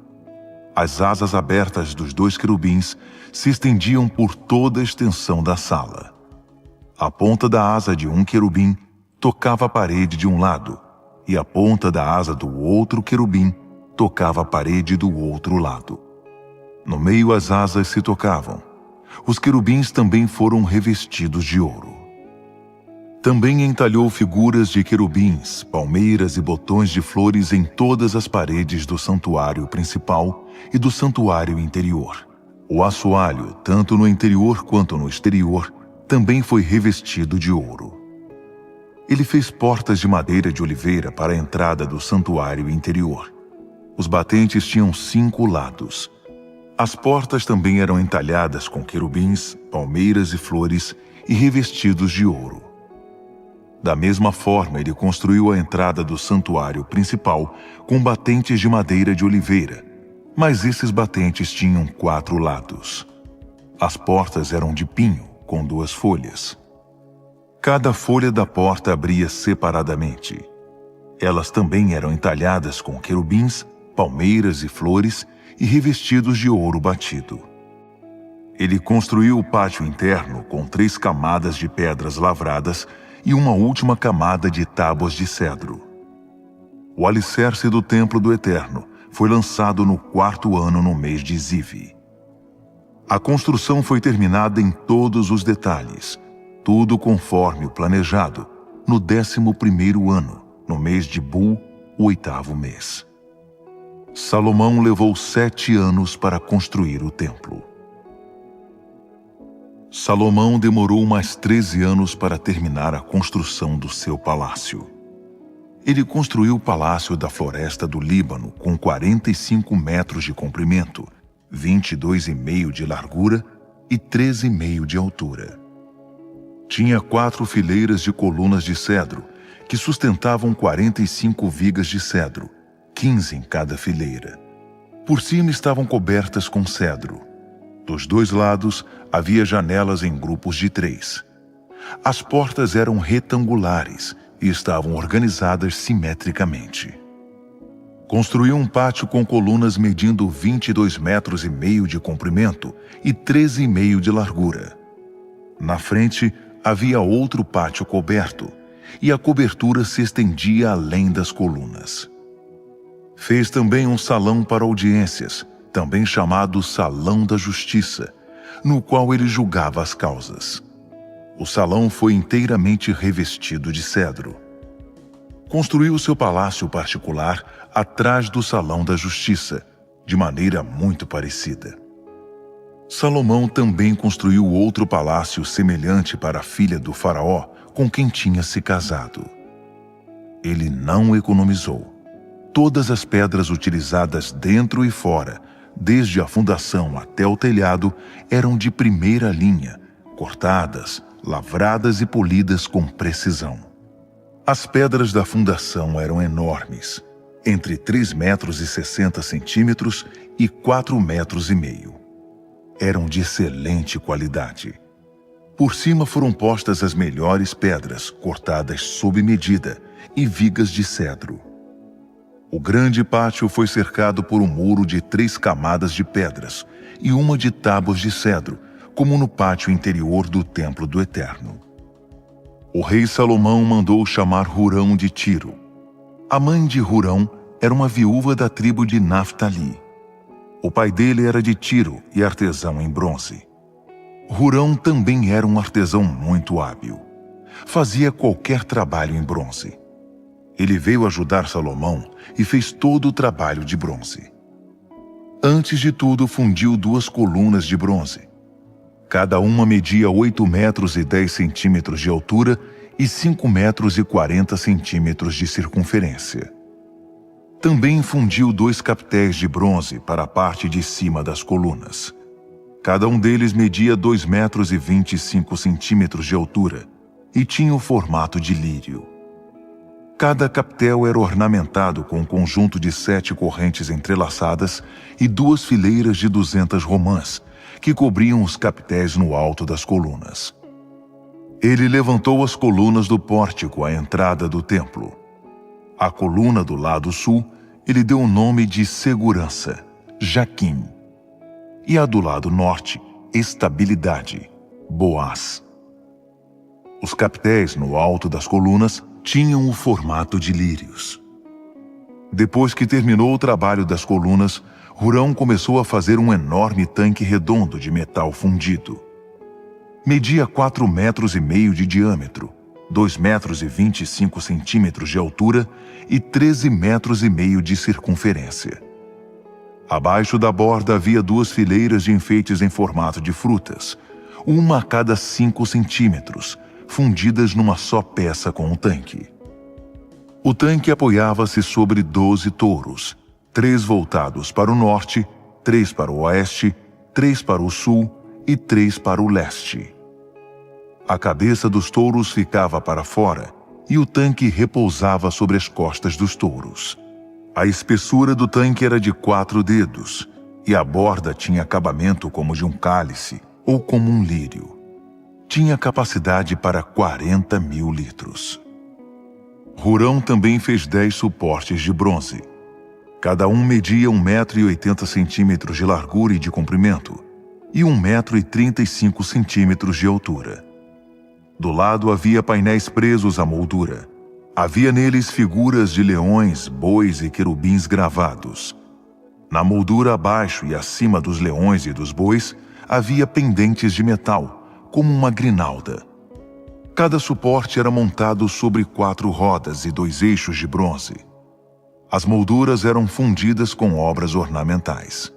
As asas abertas dos 2 querubins se estendiam por toda a extensão da sala. A ponta da asa de um querubim tocava a parede de um lado, e a ponta da asa do outro querubim tocava a parede do outro lado. No meio as asas se tocavam. Os querubins também foram revestidos de ouro. Também entalhou figuras de querubins, palmeiras e botões de flores em todas as paredes do santuário principal e do santuário interior. O assoalho, tanto no interior quanto no exterior, também foi revestido de ouro. Ele fez portas de madeira de oliveira para a entrada do santuário interior. Os batentes tinham 5 lados. As portas também eram entalhadas com querubins, palmeiras e flores e revestidos de ouro. Da mesma forma, ele construiu a entrada do santuário principal com batentes de madeira de oliveira, mas esses batentes tinham 4 lados. As portas eram de pinho, com 2 folhas. Cada folha da porta abria separadamente. Elas também eram entalhadas com querubins, palmeiras e flores e revestidos de ouro batido. Ele construiu o pátio interno com 3 camadas de pedras lavradas e uma última camada de tábuas de cedro. O alicerce do templo do Eterno foi lançado no 4º ano no mês de Ziv. A construção foi terminada em todos os detalhes, tudo conforme o planejado, no 11º ano, no mês de Bul, o 8º mês. Salomão levou 7 anos para construir o templo. Salomão demorou mais 13 anos para terminar a construção do seu palácio. Ele construiu o palácio da floresta do Líbano com 45 metros de comprimento, 22,5 de largura e 13,5 de altura. Tinha 4 fileiras de colunas de cedro, que sustentavam 45 vigas de cedro, 15 em cada fileira. Por cima estavam cobertas com cedro. Dos 2 lados havia janelas em grupos de 3. As portas eram retangulares e estavam organizadas simetricamente. Construiu um pátio com colunas medindo 22,5 metros de comprimento e 13,5 de largura. Na frente havia outro pátio coberto, e a cobertura se estendia além das colunas. Fez também um salão para audiências, também chamado Salão da Justiça, no qual ele julgava as causas. O salão foi inteiramente revestido de cedro. Construiu seu palácio particular atrás do Salão da Justiça, de maneira muito parecida. Salomão também construiu outro palácio semelhante para a filha do faraó com quem tinha se casado. Ele não economizou. Todas as pedras utilizadas dentro e fora, desde a fundação até o telhado, eram de primeira linha, cortadas, lavradas e polidas com precisão. As pedras da fundação eram enormes, entre 3,60 metros e 4,5 metros. Eram de excelente qualidade. Por cima foram postas as melhores pedras, cortadas sob medida, e vigas de cedro. O grande pátio foi cercado por um muro de 3 camadas de pedras e uma de tábuas de cedro, como no pátio interior do Templo do Eterno. O rei Salomão mandou chamar Hurão de Tiro. A mãe de Hurão era uma viúva da tribo de Naftali. O pai dele era de Tiro e artesão em bronze. Hurão também era um artesão muito hábil. Fazia qualquer trabalho em bronze. Ele veio ajudar Salomão e fez todo o trabalho de bronze. Antes de tudo, fundiu 2 colunas de bronze. Cada uma media 8,10 metros de altura e 5,40 metros de circunferência. Também fundiu 2 capitéis de bronze para a parte de cima das colunas. Cada um deles media 2,25 metros de altura e tinha o formato de lírio. Cada capitel era ornamentado com um conjunto de 7 correntes entrelaçadas e 2 fileiras de 200 romãs, que cobriam os capitéis no alto das colunas. Ele levantou as colunas do pórtico à entrada do templo. A coluna do lado sul, ele deu o nome de Segurança, Jaquim. E a do lado norte, Estabilidade, Boaz. Os capitéis no alto das colunas tinham o formato de lírios. Depois que terminou o trabalho das colunas, Hurão começou a fazer um enorme tanque redondo de metal fundido. Media 4,5 metros de diâmetro, 2,25 metros de altura e 13,5 metros de circunferência. Abaixo da borda havia 2 fileiras de enfeites em formato de frutas, uma a cada 5 centímetros, fundidas numa só peça com o tanque. O tanque apoiava-se sobre 12 touros, 3 voltados para o norte, 3 para o oeste, 3 para o sul e 3 para o leste. A cabeça dos touros ficava para fora e o tanque repousava sobre as costas dos touros. A espessura do tanque era de 4 dedos e a borda tinha acabamento como de um cálice ou como um lírio. Tinha capacidade para 40.000 litros. Hurão também fez 10 suportes de bronze. Cada um media 1,80 metros de largura e de comprimento e 1,35 metros de altura. Do lado havia painéis presos à moldura. Havia neles figuras de leões, bois e querubins gravados. Na moldura abaixo e acima dos leões e dos bois havia pendentes de metal, como uma grinalda. Cada suporte era montado sobre 4 rodas e 2 eixos de bronze. As molduras eram fundidas com obras ornamentais.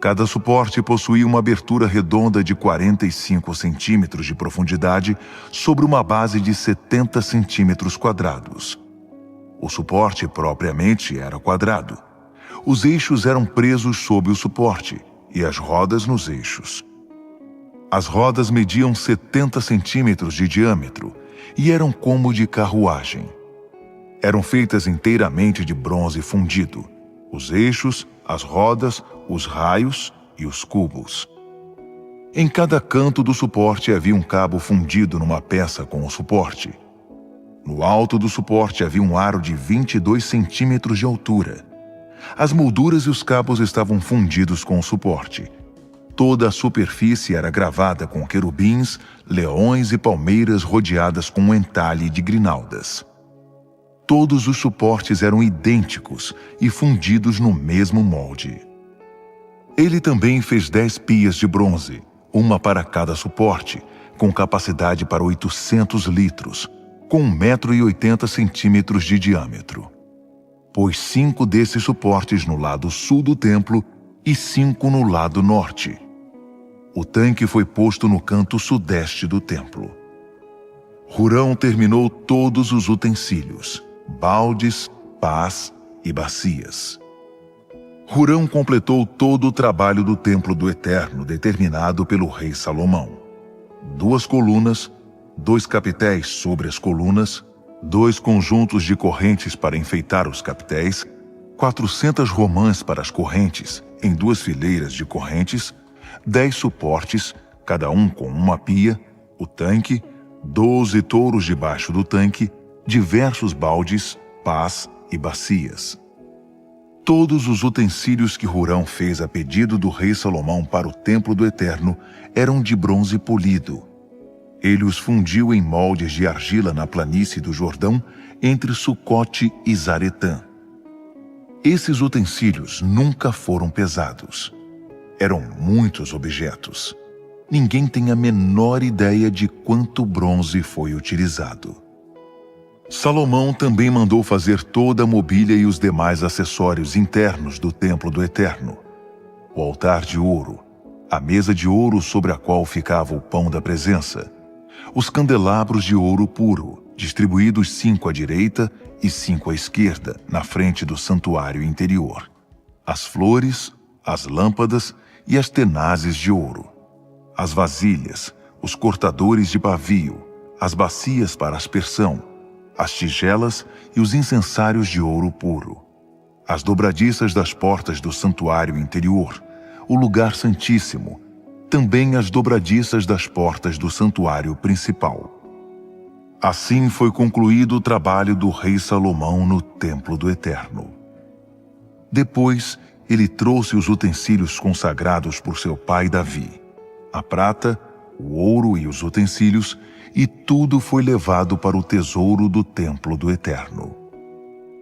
Cada suporte possuía uma abertura redonda de 45 centímetros de profundidade sobre uma base de 70 centímetros quadrados. O suporte propriamente era quadrado. Os eixos eram presos sob o suporte e as rodas nos eixos. As rodas mediam 70 centímetros de diâmetro e eram como de carruagem. Eram feitas inteiramente de bronze fundido, os eixos, as rodas, os raios e os cubos. Em cada canto do suporte havia um cabo fundido numa peça com o suporte. No alto do suporte havia um aro de 22 centímetros de altura. As molduras e os cabos estavam fundidos com o suporte. Toda a superfície era gravada com querubins, leões e palmeiras rodeadas com um entalhe de grinaldas. Todos os suportes eram idênticos e fundidos no mesmo molde. Ele também fez 10 pias de bronze, uma para cada suporte, com capacidade para 800 litros, com 1,80 m de diâmetro. Pôs 5 desses suportes no lado sul do templo e 5 no lado norte. O tanque foi posto no canto sudeste do templo. Hurão terminou todos os utensílios, baldes, pás e bacias. Hurão completou todo o trabalho do Templo do Eterno determinado pelo rei Salomão. 2 colunas, 2 capitéis sobre as colunas, 2 conjuntos de correntes para enfeitar os capitéis, 400 romãs para as correntes, em 2 fileiras de correntes, 10 suportes, cada um com uma pia, o tanque, 12 touros debaixo do tanque, diversos baldes, pás e bacias. Todos os utensílios que Hurão fez a pedido do rei Salomão para o Templo do Eterno eram de bronze polido. Ele os fundiu em moldes de argila na planície do Jordão, entre Sucote e Zaretã. Esses utensílios nunca foram pesados. Eram muitos objetos. Ninguém tem a menor ideia de quanto bronze foi utilizado. Salomão também mandou fazer toda a mobília e os demais acessórios internos do Templo do Eterno. O altar de ouro, a mesa de ouro sobre a qual ficava o pão da presença, os candelabros de ouro puro, distribuídos 5 à direita e 5 à esquerda, na frente do santuário interior, as flores, as lâmpadas e as tenazes de ouro, as vasilhas, os cortadores de pavio, as bacias para aspersão, as tigelas e os incensários de ouro puro, as dobradiças das portas do santuário interior, o lugar santíssimo, também as dobradiças das portas do santuário principal. Assim foi concluído o trabalho do rei Salomão no Templo do Eterno. Depois, ele trouxe os utensílios consagrados por seu pai Davi, a prata, o ouro e os utensílios, e tudo foi levado para o tesouro do Templo do Eterno.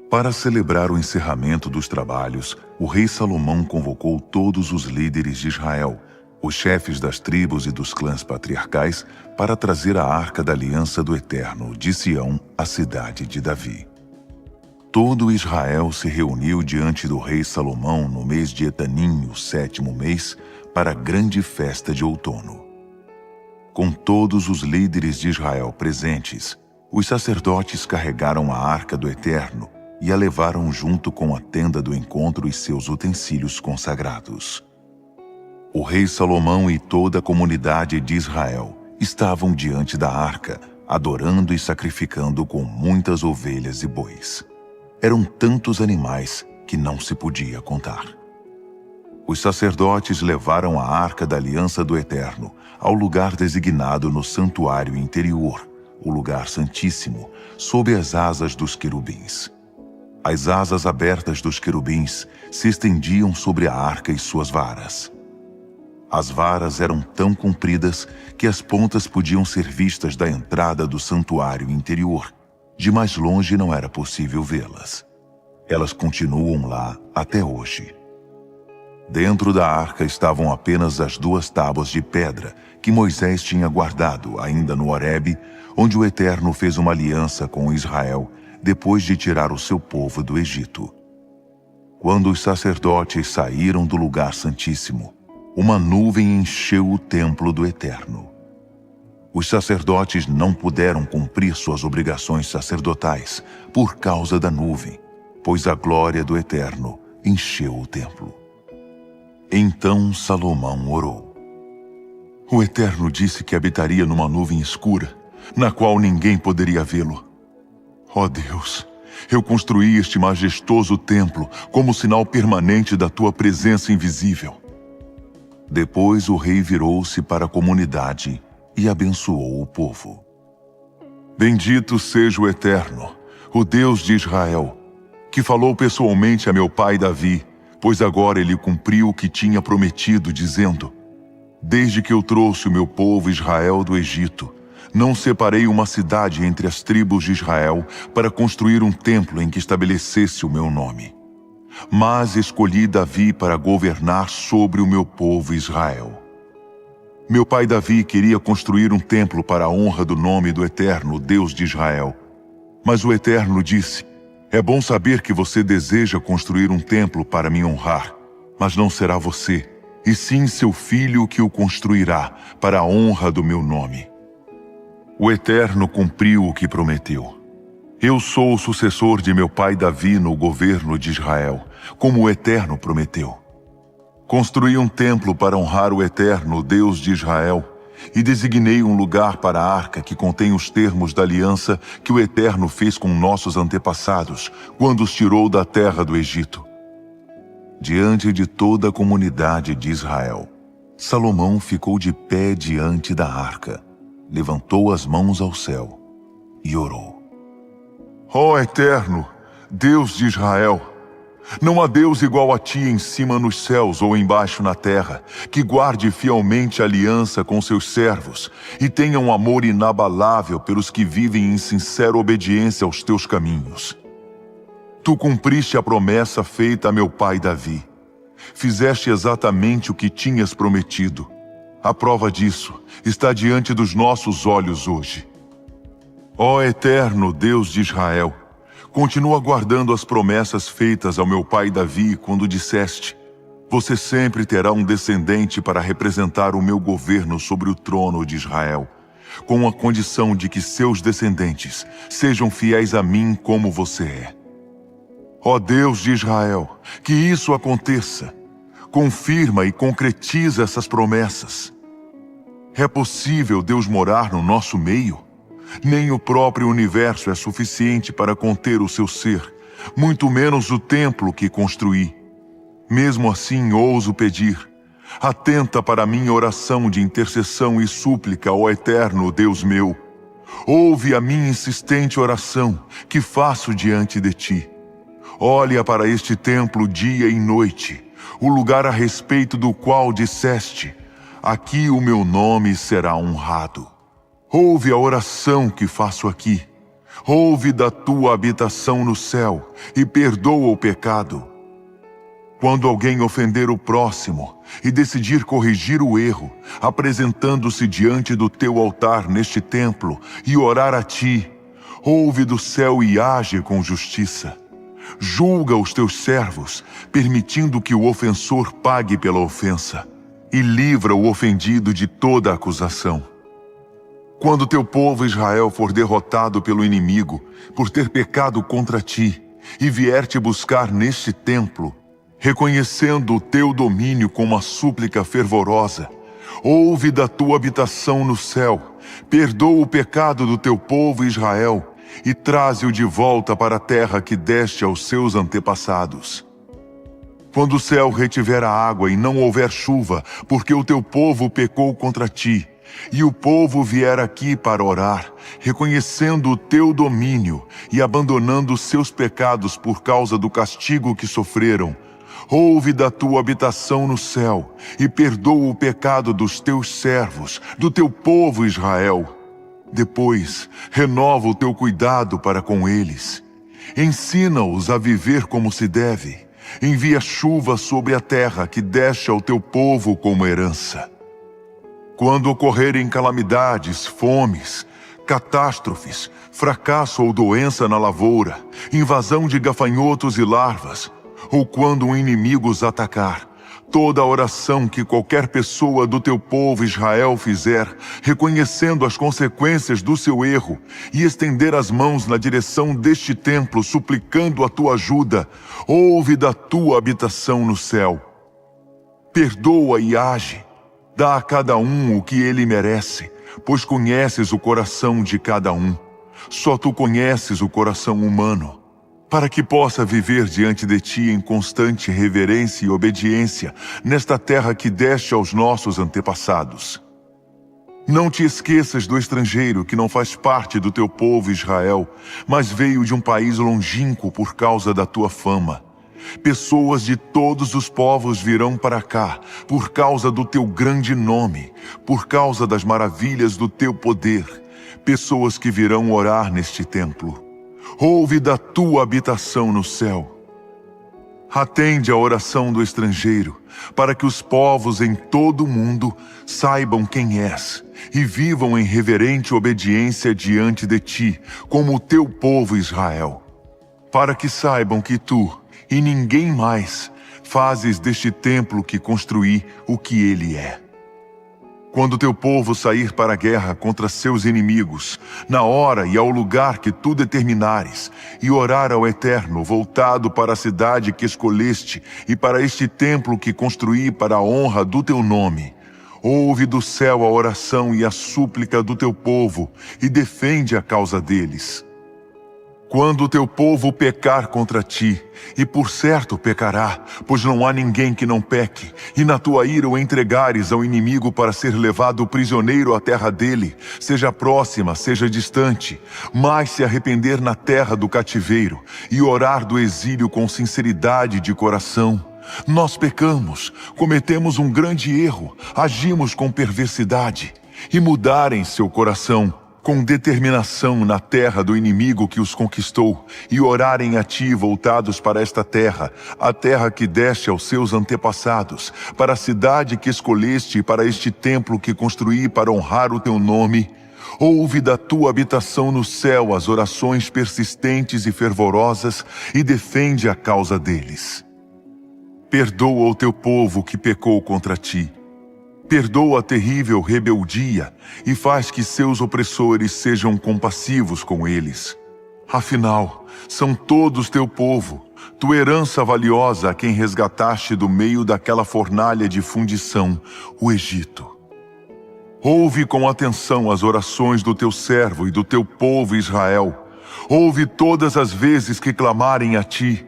Para celebrar o encerramento dos trabalhos, o rei Salomão convocou todos os líderes de Israel, os chefes das tribos e dos clãs patriarcais, para trazer a Arca da Aliança do Eterno de Sião à cidade de Davi. Todo Israel se reuniu diante do rei Salomão no mês de Etanim, o 7º mês, para a grande festa de outono. Com todos os líderes de Israel presentes, os sacerdotes carregaram a Arca do Eterno e a levaram junto com a tenda do encontro e seus utensílios consagrados. O rei Salomão e toda a comunidade de Israel estavam diante da arca, adorando e sacrificando com muitas ovelhas e bois. Eram tantos animais que não se podia contar. Os sacerdotes levaram a Arca da Aliança do Eterno ao lugar designado no santuário interior, o lugar santíssimo, sob as asas dos querubins. As asas abertas dos querubins se estendiam sobre a arca e suas varas. As varas eram tão compridas que as pontas podiam ser vistas da entrada do santuário interior. De mais longe não era possível vê-las. Elas continuam lá até hoje. Dentro da arca estavam apenas as 2 tábuas de pedra que Moisés tinha guardado ainda no Horebe, onde o Eterno fez uma aliança com Israel depois de tirar o seu povo do Egito. Quando os sacerdotes saíram do lugar santíssimo, uma nuvem encheu o templo do Eterno. Os sacerdotes não puderam cumprir suas obrigações sacerdotais por causa da nuvem, pois a glória do Eterno encheu o templo. Então Salomão orou. O Eterno disse que habitaria numa nuvem escura, na qual ninguém poderia vê-lo. Ó Deus, eu construí este majestoso templo como sinal permanente da tua presença invisível. Depois o rei virou-se para a comunidade e abençoou o povo. Bendito seja o Eterno, o Deus de Israel, que falou pessoalmente a meu pai Davi, pois agora ele cumpriu o que tinha prometido, dizendo: Desde que eu trouxe o meu povo Israel do Egito, Não separei uma cidade entre as tribos de Israel para construir um templo em que estabelecesse o meu nome. Mas escolhi Davi para governar sobre o meu povo Israel. Meu pai Davi queria construir um templo para a honra do nome do Eterno, Deus de Israel. Mas o Eterno disse: é bom saber que você deseja construir um templo para me honrar, mas não será você, e sim seu filho que o construirá para a honra do meu nome. O Eterno cumpriu o que prometeu. Eu sou o sucessor de meu pai Davi no governo de Israel, como o Eterno prometeu. Construí um templo para honrar o Eterno, Deus de Israel, e designei um lugar para a arca que contém os termos da aliança que o Eterno fez com nossos antepassados, quando os tirou da terra do Egito. Diante de toda a comunidade de Israel, Salomão ficou de pé diante da arca, levantou as mãos ao céu e orou. Ó Eterno, Deus de Israel, não há Deus igual a ti em cima nos céus ou embaixo na terra, que guarde fielmente a aliança com seus servos e tenha um amor inabalável pelos que vivem em sincera obediência aos teus caminhos. Tu cumpriste a promessa feita a meu pai Davi. Fizeste exatamente o que tinhas prometido. A prova disso está diante dos nossos olhos hoje. Ó Eterno Deus de Israel, continua guardando as promessas feitas ao meu pai Davi quando disseste: você sempre terá um descendente para representar o meu governo sobre o trono de Israel, com a condição de que seus descendentes sejam fiéis a mim como você é. Ó Deus de Israel, que isso aconteça. Confirma e concretiza essas promessas. É possível Deus morar no nosso meio? Nem o próprio universo é suficiente para conter o seu ser, muito menos o templo que construí. Mesmo assim, ouso pedir: atenta para a minha oração de intercessão e súplica, ó Eterno Deus meu. Ouve a minha insistente oração que faço diante de ti. Olha para este templo dia e noite, o lugar a respeito do qual disseste: aqui o meu nome será honrado. Ouve a oração que faço aqui. Ouve da tua habitação no céu e perdoa o pecado. Quando alguém ofender o próximo e decidir corrigir o erro, apresentando-se diante do teu altar neste templo e orar a ti, ouve do céu e age com justiça. Julga os teus servos, permitindo que o ofensor pague pela ofensa, e livra o ofendido de toda acusação. Quando teu povo Israel for derrotado pelo inimigo por ter pecado contra ti e vier te buscar neste templo, reconhecendo o teu domínio com uma súplica fervorosa, ouve da tua habitação no céu, perdoa o pecado do teu povo Israel e traze-o de volta para a terra que deste aos seus antepassados. Quando o céu retiver a água e não houver chuva, porque o teu povo pecou contra ti, e o povo vier aqui para orar, reconhecendo o teu domínio e abandonando os seus pecados por causa do castigo que sofreram, ouve da tua habitação no céu e perdoa o pecado dos teus servos, do teu povo Israel. Depois, renova o teu cuidado para com eles. Ensina-os a viver como se deve. Envia chuva sobre a terra que deste ao teu povo como herança. Quando ocorrerem calamidades, fomes, catástrofes, fracasso ou doença na lavoura, invasão de gafanhotos e larvas, ou quando um inimigo os atacar, toda oração que qualquer pessoa do teu povo Israel fizer, reconhecendo as consequências do seu erro, e estender as mãos na direção deste templo, suplicando a tua ajuda, ouve da tua habitação no céu. Perdoa e age. Dá a cada um o que ele merece, pois conheces o coração de cada um. Só tu conheces o coração humano, para que possa viver diante de ti em constante reverência e obediência nesta terra que deste aos nossos antepassados. Não te esqueças do estrangeiro que não faz parte do teu povo Israel, mas veio de um país longínquo por causa da tua fama. Pessoas de todos os povos virão para cá, por causa do teu grande nome, por causa das maravilhas do teu poder, pessoas que virão orar neste templo. Ouve da tua habitação no céu. Atende a oração do estrangeiro, para que os povos em todo o mundo saibam quem és e vivam em reverente obediência diante de ti, como o teu povo Israel. Para que saibam que tu, e ninguém mais, fazes deste templo que construí o que ele é. Quando teu povo sair para a guerra contra seus inimigos, na hora e ao lugar que tu determinares, e orar ao Eterno, voltado para a cidade que escolheste e para este templo que construí para a honra do teu nome, ouve do céu a oração e a súplica do teu povo e defende a causa deles. Quando o teu povo pecar contra ti, e por certo pecará, pois não há ninguém que não peque, e na tua ira o entregares ao inimigo para ser levado prisioneiro à terra dele, seja próxima, seja distante, mas se arrepender na terra do cativeiro, e orar do exílio com sinceridade de coração, nós pecamos, cometemos um grande erro, agimos com perversidade, e mudarem seu coração, com determinação na terra do inimigo que os conquistou, e orarem a ti voltados para esta terra, a terra que deste aos seus antepassados, para a cidade que escolheste e para este templo que construí para honrar o teu nome, ouve da tua habitação no céu as orações persistentes e fervorosas e defende a causa deles. Perdoa o teu povo que pecou contra ti. Perdoa a terrível rebeldia e faz que seus opressores sejam compassivos com eles. Afinal, são todos teu povo, tua herança valiosa a quem resgataste do meio daquela fornalha de fundição, o Egito. Ouve com atenção as orações do teu servo e do teu povo Israel. Ouve todas as vezes que clamarem a ti.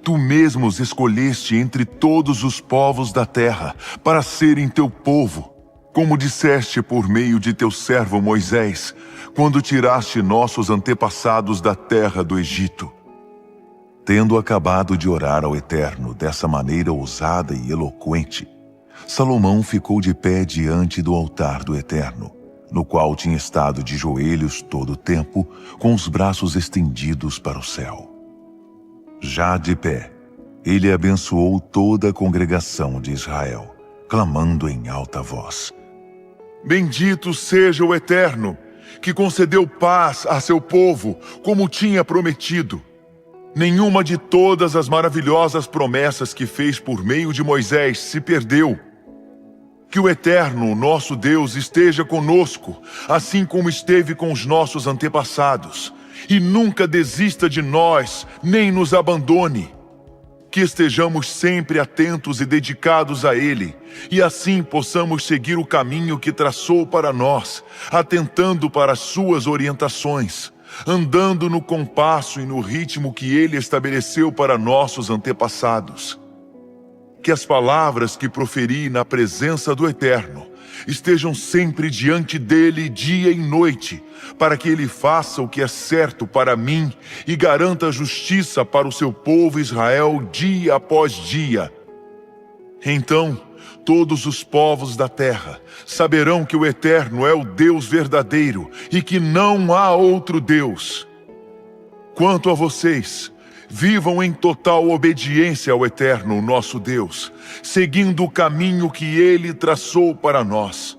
Tu mesmo os escolheste entre todos os povos da terra, para serem teu povo, como disseste por meio de teu servo Moisés, quando tiraste nossos antepassados da terra do Egito. Tendo acabado de orar ao Eterno dessa maneira ousada e eloquente, Salomão ficou de pé diante do altar do Eterno, no qual tinha estado de joelhos todo o tempo, com os braços estendidos para o céu. Já de pé, ele abençoou toda a congregação de Israel, clamando em alta voz: Bendito seja o Eterno, que concedeu paz a seu povo, como tinha prometido. Nenhuma de todas as maravilhosas promessas que fez por meio de Moisés se perdeu. Que o Eterno, nosso Deus, esteja conosco, assim como esteve com os nossos antepassados, e nunca desista de nós, nem nos abandone. Que estejamos sempre atentos e dedicados a Ele, e assim possamos seguir o caminho que traçou para nós, atentando para as suas orientações, andando no compasso e no ritmo que Ele estabeleceu para nossos antepassados. Que as palavras que proferi na presença do Eterno estejam sempre diante dele dia e noite, para que ele faça o que é certo para mim e garanta justiça para o seu povo Israel dia após dia. Então, todos os povos da terra saberão que o Eterno é o Deus verdadeiro e que não há outro Deus. Quanto a vocês, vivam em total obediência ao Eterno, nosso Deus, seguindo o caminho que Ele traçou para nós.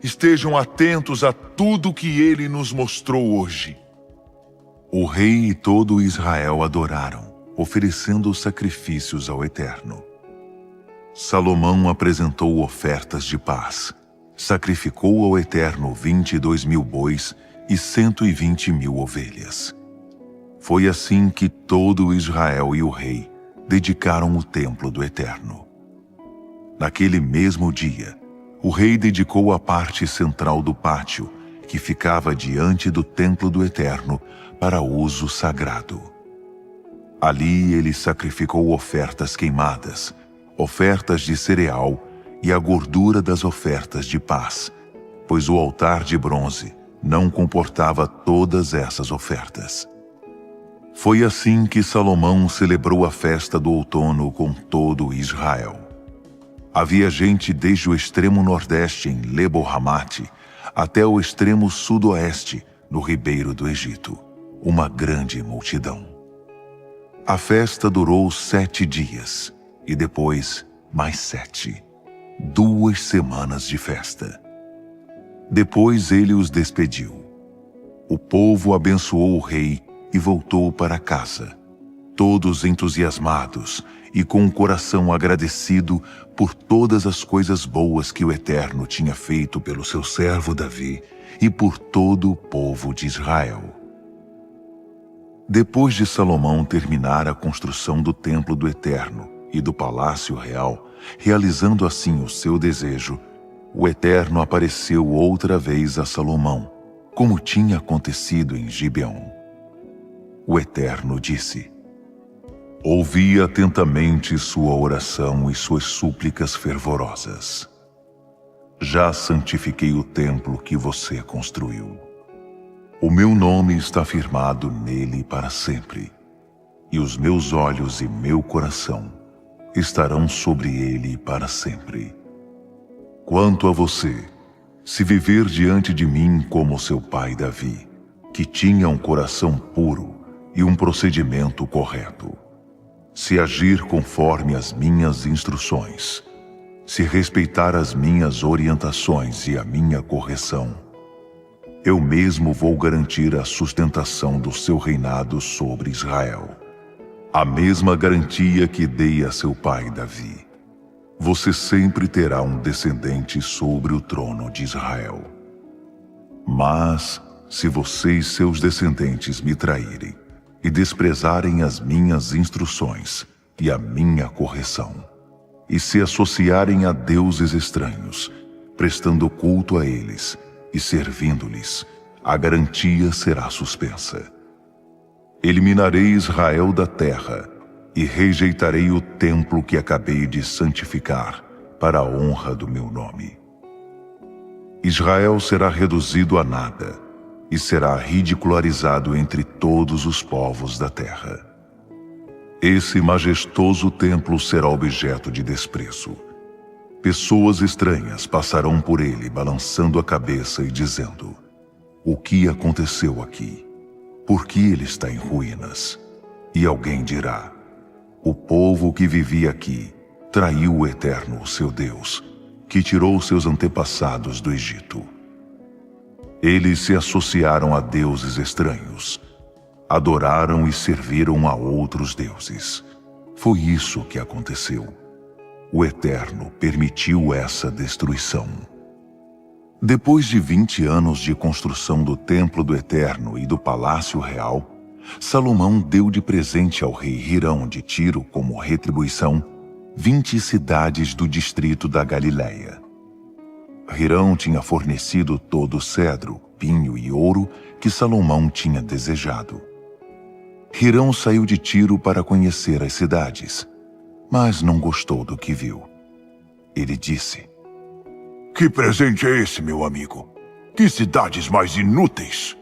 Estejam atentos a tudo que Ele nos mostrou hoje. O rei e todo Israel adoraram, oferecendo sacrifícios ao Eterno. Salomão apresentou ofertas de paz. Sacrificou ao Eterno 22.000 bois e 120.000 ovelhas. Foi assim que todo Israel e o rei dedicaram o templo do Eterno. Naquele mesmo dia, o rei dedicou a parte central do pátio, que ficava diante do templo do Eterno, para uso sagrado. Ali ele sacrificou ofertas queimadas, ofertas de cereal e a gordura das ofertas de paz, pois o altar de bronze não comportava todas essas ofertas. Foi assim que Salomão celebrou a festa do outono com todo Israel. Havia gente desde o extremo nordeste em Lebo-Hamate até o extremo sudoeste, no ribeiro do Egito, uma grande multidão. A festa durou 7 dias, e depois mais 7, 2 semanas de festa. Depois ele os despediu. O povo abençoou o rei e voltou para casa, todos entusiasmados e com um coração agradecido por todas as coisas boas que o Eterno tinha feito pelo seu servo Davi e por todo o povo de Israel. Depois de Salomão terminar a construção do templo do Eterno e do palácio real, realizando assim o seu desejo, o Eterno apareceu outra vez a Salomão, como tinha acontecido em Gibeon. O Eterno disse: ouvi atentamente sua oração e suas súplicas fervorosas. Já santifiquei o templo que você construiu. O meu nome está firmado nele para sempre, e os meus olhos e meu coração estarão sobre ele para sempre. Quanto a você, se viver diante de mim como seu pai Davi, que tinha um coração puro e um procedimento correto, se agir conforme as minhas instruções, se respeitar as minhas orientações e a minha correção, eu mesmo vou garantir a sustentação do seu reinado sobre Israel. A mesma garantia que dei a seu pai Davi. Você sempre terá um descendente sobre o trono de Israel. Mas, se você e seus descendentes me traírem e desprezarem as minhas instruções e a minha correção, e se associarem a deuses estranhos, prestando culto a eles e servindo-lhes, a garantia será suspensa. Eliminarei Israel da terra e rejeitarei o templo que acabei de santificar para a honra do meu nome. Israel será reduzido a nada e será ridicularizado entre todos os povos da terra. Esse majestoso templo será objeto de desprezo. Pessoas estranhas passarão por ele balançando a cabeça e dizendo: o que aconteceu aqui? Por que ele está em ruínas? E alguém dirá: o povo que vivia aqui traiu o Eterno, seu Deus, que tirou seus antepassados do Egito. Eles se associaram a deuses estranhos, adoraram e serviram a outros deuses. Foi isso que aconteceu. O Eterno permitiu essa destruição. Depois de 20 anos de construção do templo do Eterno e do palácio real, Salomão deu de presente ao rei Hirão de Tiro, como retribuição, 20 cidades do distrito da Galileia. Hirão tinha fornecido todo o cedro, pinho e ouro que Salomão tinha desejado. Hirão saiu de Tiro para conhecer as cidades, mas não gostou do que viu. Ele disse: Que presente é esse, meu amigo? Que cidades mais inúteis!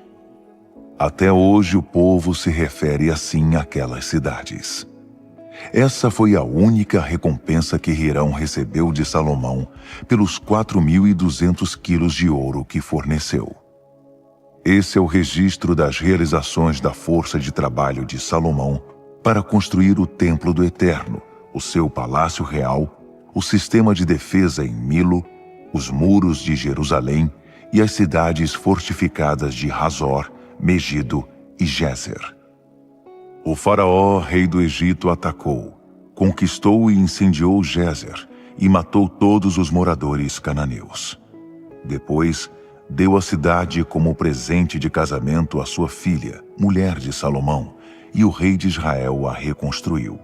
Até hoje o povo se refere assim àquelas cidades. Essa foi a única recompensa que Hirão recebeu de Salomão pelos 4.200 quilos de ouro que forneceu. Esse é o registro das realizações da força de trabalho de Salomão para construir o templo do Eterno, o seu palácio real, o sistema de defesa em Milo, os muros de Jerusalém e as cidades fortificadas de Hazor, Megido e Gézer. O faraó, rei do Egito, atacou, conquistou e incendiou Gézer e matou todos os moradores cananeus. Depois, deu a cidade como presente de casamento à sua filha, mulher de Salomão, e o rei de Israel a reconstruiu.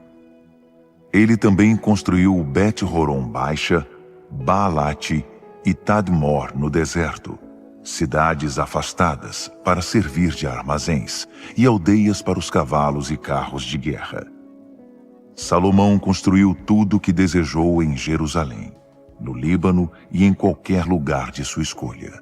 Ele também construiu Bet-Horon Baixa, Baalate e Tadmor no deserto, cidades afastadas para servir de armazéns e aldeias para os cavalos e carros de guerra. Salomão construiu tudo o que desejou em Jerusalém, no Líbano e em qualquer lugar de sua escolha.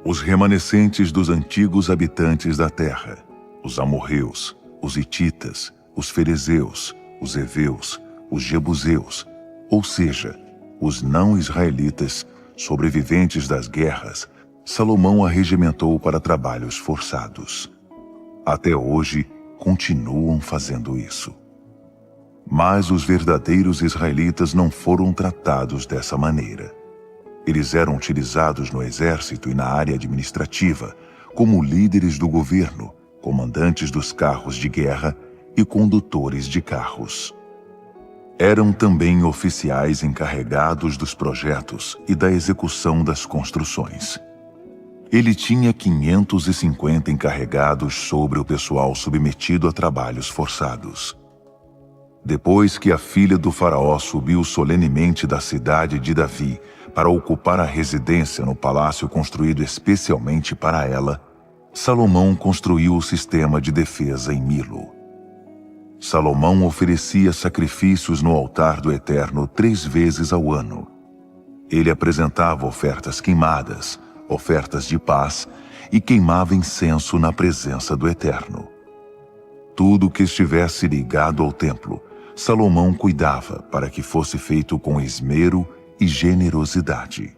Os remanescentes dos antigos habitantes da terra, os amorreus, os hititas, os ferezeus, os heveus, os jebuseus, ou seja, os não israelitas, sobreviventes das guerras, Salomão arregimentou para trabalhos forçados. Até hoje, continuam fazendo isso. Mas os verdadeiros israelitas não foram tratados dessa maneira. Eles eram utilizados no exército e na área administrativa como líderes do governo, comandantes dos carros de guerra e condutores de carros. Eram também oficiais encarregados dos projetos e da execução das construções. Ele tinha 550 encarregados sobre o pessoal submetido a trabalhos forçados. Depois que a filha do faraó subiu solenemente da cidade de Davi para ocupar a residência no palácio construído especialmente para ela, Salomão construiu o sistema de defesa em Milo. Salomão oferecia sacrifícios no altar do Eterno 3 vezes ao ano. Ele apresentava ofertas queimadas, ofertas de paz e queimava incenso na presença do Eterno. Tudo que estivesse ligado ao templo, Salomão cuidava para que fosse feito com esmero e generosidade.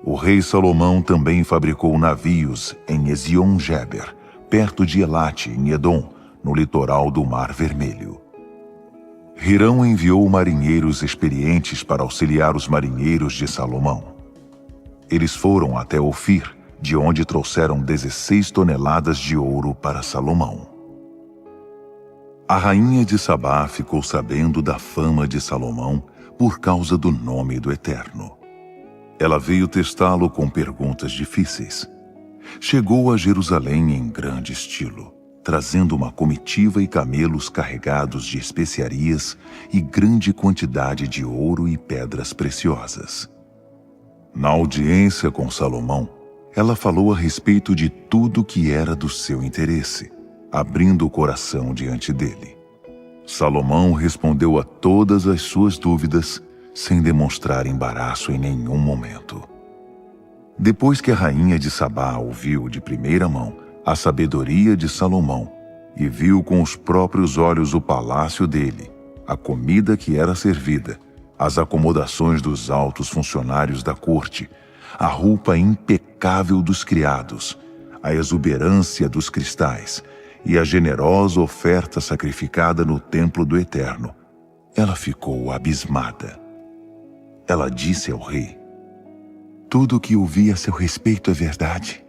O rei Salomão também fabricou navios em Ezion-Geber, perto de Elate, em Edom, no litoral do Mar Vermelho. Hirão enviou marinheiros experientes para auxiliar os marinheiros de Salomão. Eles foram até Ofir, de onde trouxeram 16 toneladas de ouro para Salomão. A rainha de Sabá ficou sabendo da fama de Salomão por causa do nome do Eterno. Ela veio testá-lo com perguntas difíceis. Chegou a Jerusalém em grande estilo, trazendo uma comitiva e camelos carregados de especiarias e grande quantidade de ouro e pedras preciosas. Na audiência com Salomão, ela falou a respeito de tudo que era do seu interesse, abrindo o coração diante dele. Salomão respondeu a todas as suas dúvidas, sem demonstrar embaraço em nenhum momento. Depois que a rainha de Sabá ouviu de primeira mão a sabedoria de Salomão e viu com os próprios olhos o palácio dele, a comida que era servida, as acomodações dos altos funcionários da corte, a roupa impecável dos criados, a exuberância dos cristais e a generosa oferta sacrificada no templo do Eterno, ela ficou abismada. Ela disse ao rei: "Tudo o que ouvi a seu respeito é verdade.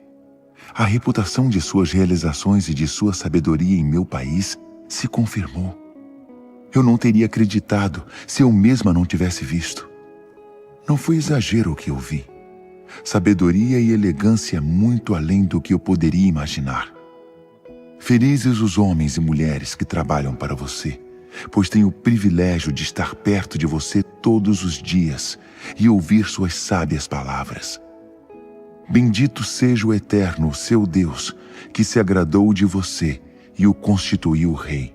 A reputação de suas realizações e de sua sabedoria em meu país se confirmou. Eu não teria acreditado se eu mesma não tivesse visto. Não foi exagero o que eu vi. Sabedoria e elegância muito além do que eu poderia imaginar. Felizes os homens e mulheres que trabalham para você, pois tenho o privilégio de estar perto de você todos os dias e ouvir suas sábias palavras. Bendito seja o Eterno, seu Deus, que se agradou de você e o constituiu rei.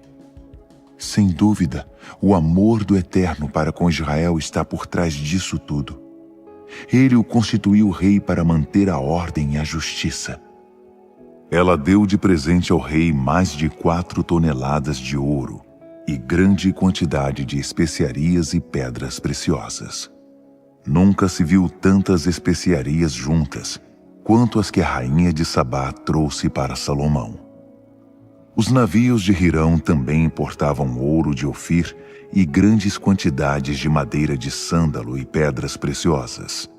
Sem dúvida, o amor do Eterno para com Israel está por trás disso tudo. Ele o constituiu rei para manter a ordem e a justiça." Ela deu de presente ao rei mais de 4 toneladas de ouro e grande quantidade de especiarias e pedras preciosas. Nunca se viu tantas especiarias juntas quanto as que a rainha de Sabá trouxe para Salomão. Os navios de Hirão também importavam ouro de Ofir e grandes quantidades de madeira de sândalo e pedras preciosas.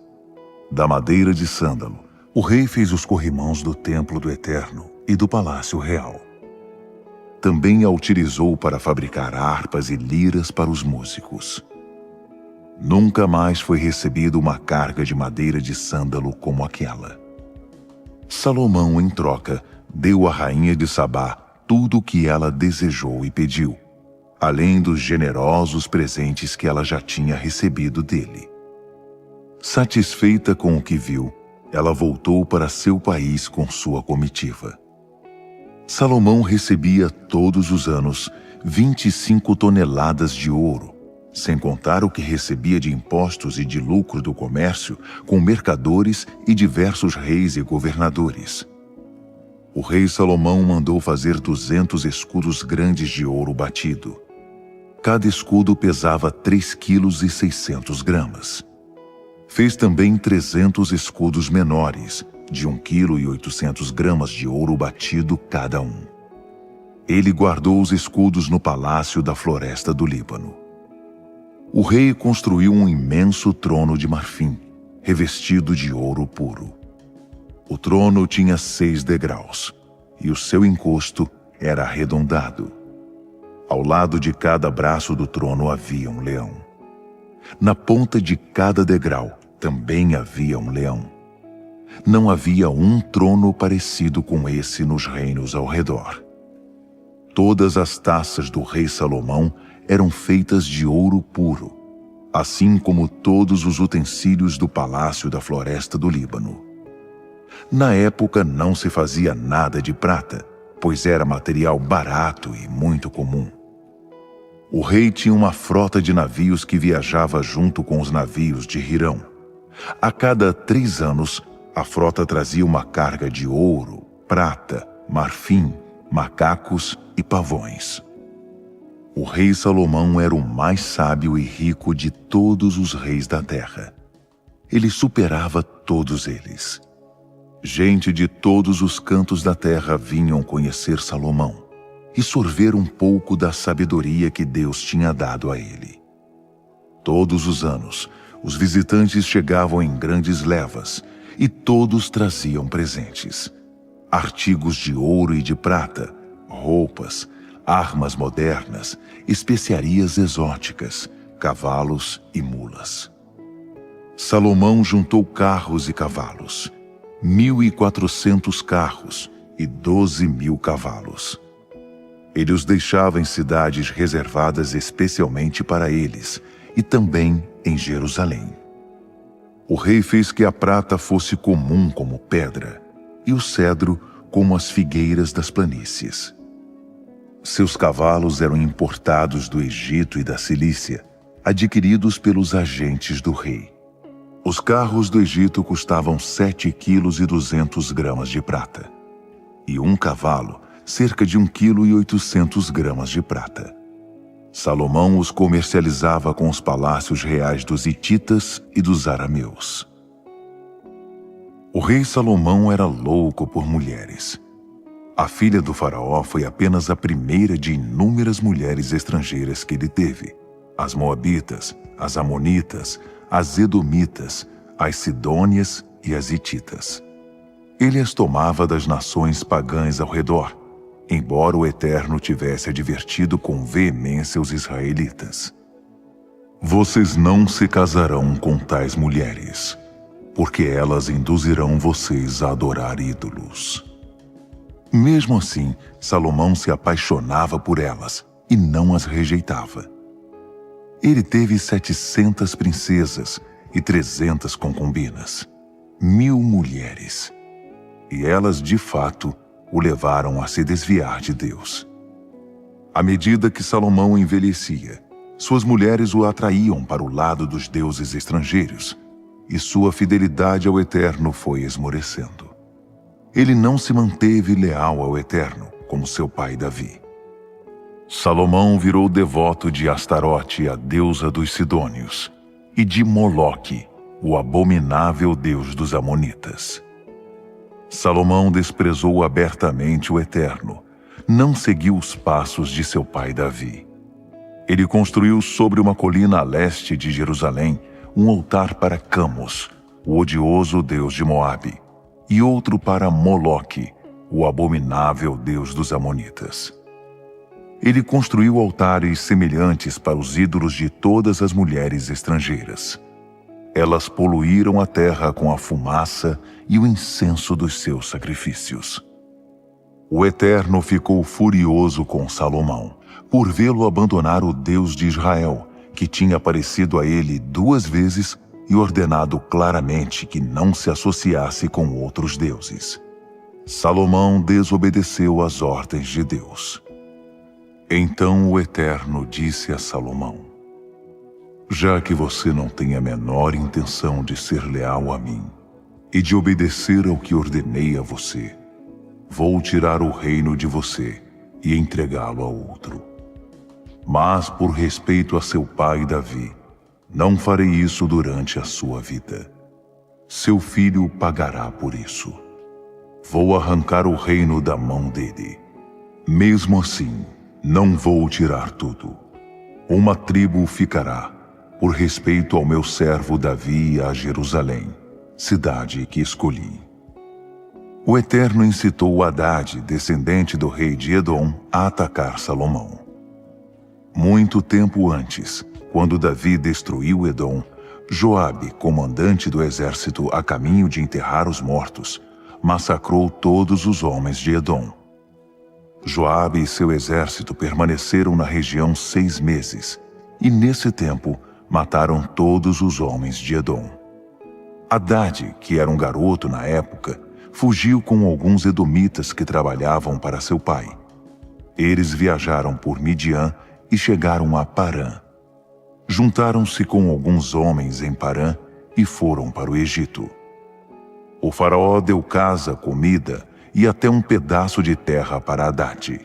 Da madeira de sândalo, o rei fez os corrimãos do templo do Eterno e do palácio real. Também a utilizou para fabricar harpas e liras para os músicos. Nunca mais foi recebida uma carga de madeira de sândalo como aquela. Salomão, em troca, deu à rainha de Sabá tudo o que ela desejou e pediu, além dos generosos presentes que ela já tinha recebido dele. Satisfeita com o que viu, ela voltou para seu país com sua comitiva. Salomão recebia todos os anos 25 toneladas de ouro, sem contar o que recebia de impostos e de lucro do comércio com mercadores e diversos reis e governadores. O rei Salomão mandou fazer 200 escudos grandes de ouro batido. Cada escudo pesava 3,6 kg. Fez também 300 escudos menores, de 1,8 kg de ouro batido cada um. Ele guardou os escudos no palácio da floresta do Líbano. O rei construiu um imenso trono de marfim, revestido de ouro puro. O trono tinha 6 degraus, e o seu encosto era arredondado. Ao lado de cada braço do trono havia um leão. Na ponta de cada degrau também havia um leão. Não havia um trono parecido com esse nos reinos ao redor. Todas as taças do rei Salomão eram feitas de ouro puro, assim como todos os utensílios do palácio da floresta do Líbano. Na época não se fazia nada de prata, pois era material barato e muito comum. O rei tinha uma frota de navios que viajava junto com os navios de Hirão. A cada 3 anos, a frota trazia uma carga de ouro, prata, marfim, macacos e pavões. O rei Salomão era o mais sábio e rico de todos os reis da terra. Ele superava todos eles. Gente de todos os cantos da terra vinham conhecer Salomão e sorver um pouco da sabedoria que Deus tinha dado a ele. Todos os anos, os visitantes chegavam em grandes levas e todos traziam presentes: artigos de ouro e de prata, roupas, armas modernas, especiarias exóticas, cavalos e mulas. Salomão juntou carros e cavalos, 1.400 carros e 12.000 cavalos. Ele os deixava em cidades reservadas especialmente para eles e também em Jerusalém. O rei fez que a prata fosse comum como pedra e o cedro como as figueiras das planícies. Seus cavalos eram importados do Egito e da Cilícia, adquiridos pelos agentes do rei. Os carros do Egito custavam 7,2 kg de prata, e um cavalo cerca de 1,8 kg de prata. Salomão os comercializava com os palácios reais dos hititas e dos arameus. O rei Salomão era louco por mulheres. A filha do faraó foi apenas a primeira de inúmeras mulheres estrangeiras que ele teve: as moabitas, as amonitas, as edomitas, as sidônias e as hititas. Ele as tomava das nações pagãs ao redor, embora o Eterno tivesse advertido com veemência os israelitas: vocês não se casarão com tais mulheres, porque elas induzirão vocês a adorar ídolos. Mesmo assim, Salomão se apaixonava por elas e não as rejeitava. Ele teve 700 princesas e 300 concubinas, 1.000 mulheres. E elas, de fato, o levaram a se desviar de Deus. À medida que Salomão envelhecia, suas mulheres o atraíam para o lado dos deuses estrangeiros, e sua fidelidade ao Eterno foi esmorecendo. Ele não se manteve leal ao Eterno, como seu pai Davi. Salomão virou devoto de Astarote, a deusa dos Sidônios, e de Moloque, o abominável deus dos Amonitas. Salomão desprezou abertamente o Eterno, não seguiu os passos de seu pai Davi. Ele construiu sobre uma colina a leste de Jerusalém um altar para Camos, o odioso deus de Moabe, e outro para Moloque, o abominável deus dos Amonitas. Ele construiu altares semelhantes para os ídolos de todas as mulheres estrangeiras. Elas poluíram a terra com a fumaça e o incenso dos seus sacrifícios. O Eterno ficou furioso com Salomão, por vê-lo abandonar o Deus de Israel, que tinha aparecido a ele 2 vezes e ordenado claramente que não se associasse com outros deuses. Salomão desobedeceu às ordens de Deus. Então o Eterno disse a Salomão: já que você não tem a menor intenção de ser leal a mim e de obedecer ao que ordenei a você, vou tirar o reino de você e entregá-lo a outro. Mas por respeito a seu pai Davi, Não farei isso durante a sua vida. Seu filho pagará por isso. Vou arrancar o reino da mão dele. Mesmo assim, não vou tirar tudo. Uma tribo ficará, por respeito ao meu servo Davi, a Jerusalém, cidade que escolhi. O Eterno incitou Hadade, descendente do rei de Edom, a atacar Salomão. Muito tempo antes, quando Davi destruiu Edom, Joabe, comandante do exército a caminho de enterrar os mortos, massacrou todos os homens de Edom. Joabe e seu exército permaneceram na região 6 meses, e nesse tempo mataram todos os homens de Edom. Hadade, que era um garoto na época, fugiu com alguns edomitas que trabalhavam para seu pai. Eles viajaram por Midian e chegaram a Parã. Juntaram-se com alguns homens em Parã e foram para o Egito. O faraó deu casa, comida e até um pedaço de terra para Hadade.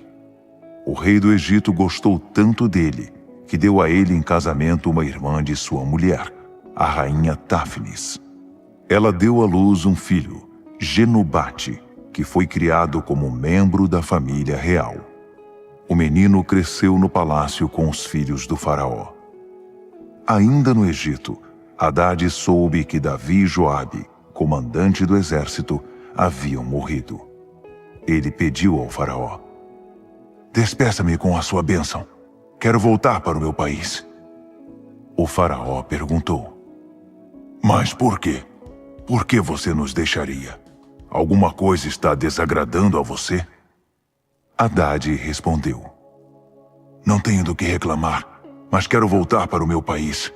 O rei do Egito gostou tanto dele que deu a ele em casamento uma irmã de sua mulher, a rainha Táfnis. Ela deu à luz um filho, Genubate, que foi criado como membro da família real. O menino cresceu no palácio com os filhos do faraó. Ainda no Egito, Hadade soube que Davi e Joabe, comandante do exército, haviam morrido. Ele pediu ao faraó: "Despeça-me com a sua bênção. Quero voltar para o meu país." O faraó perguntou: "Mas por quê? Por que você nos deixaria? Alguma coisa está desagradando a você?" Hadade respondeu: "Não tenho do que reclamar, mas quero voltar para o meu país.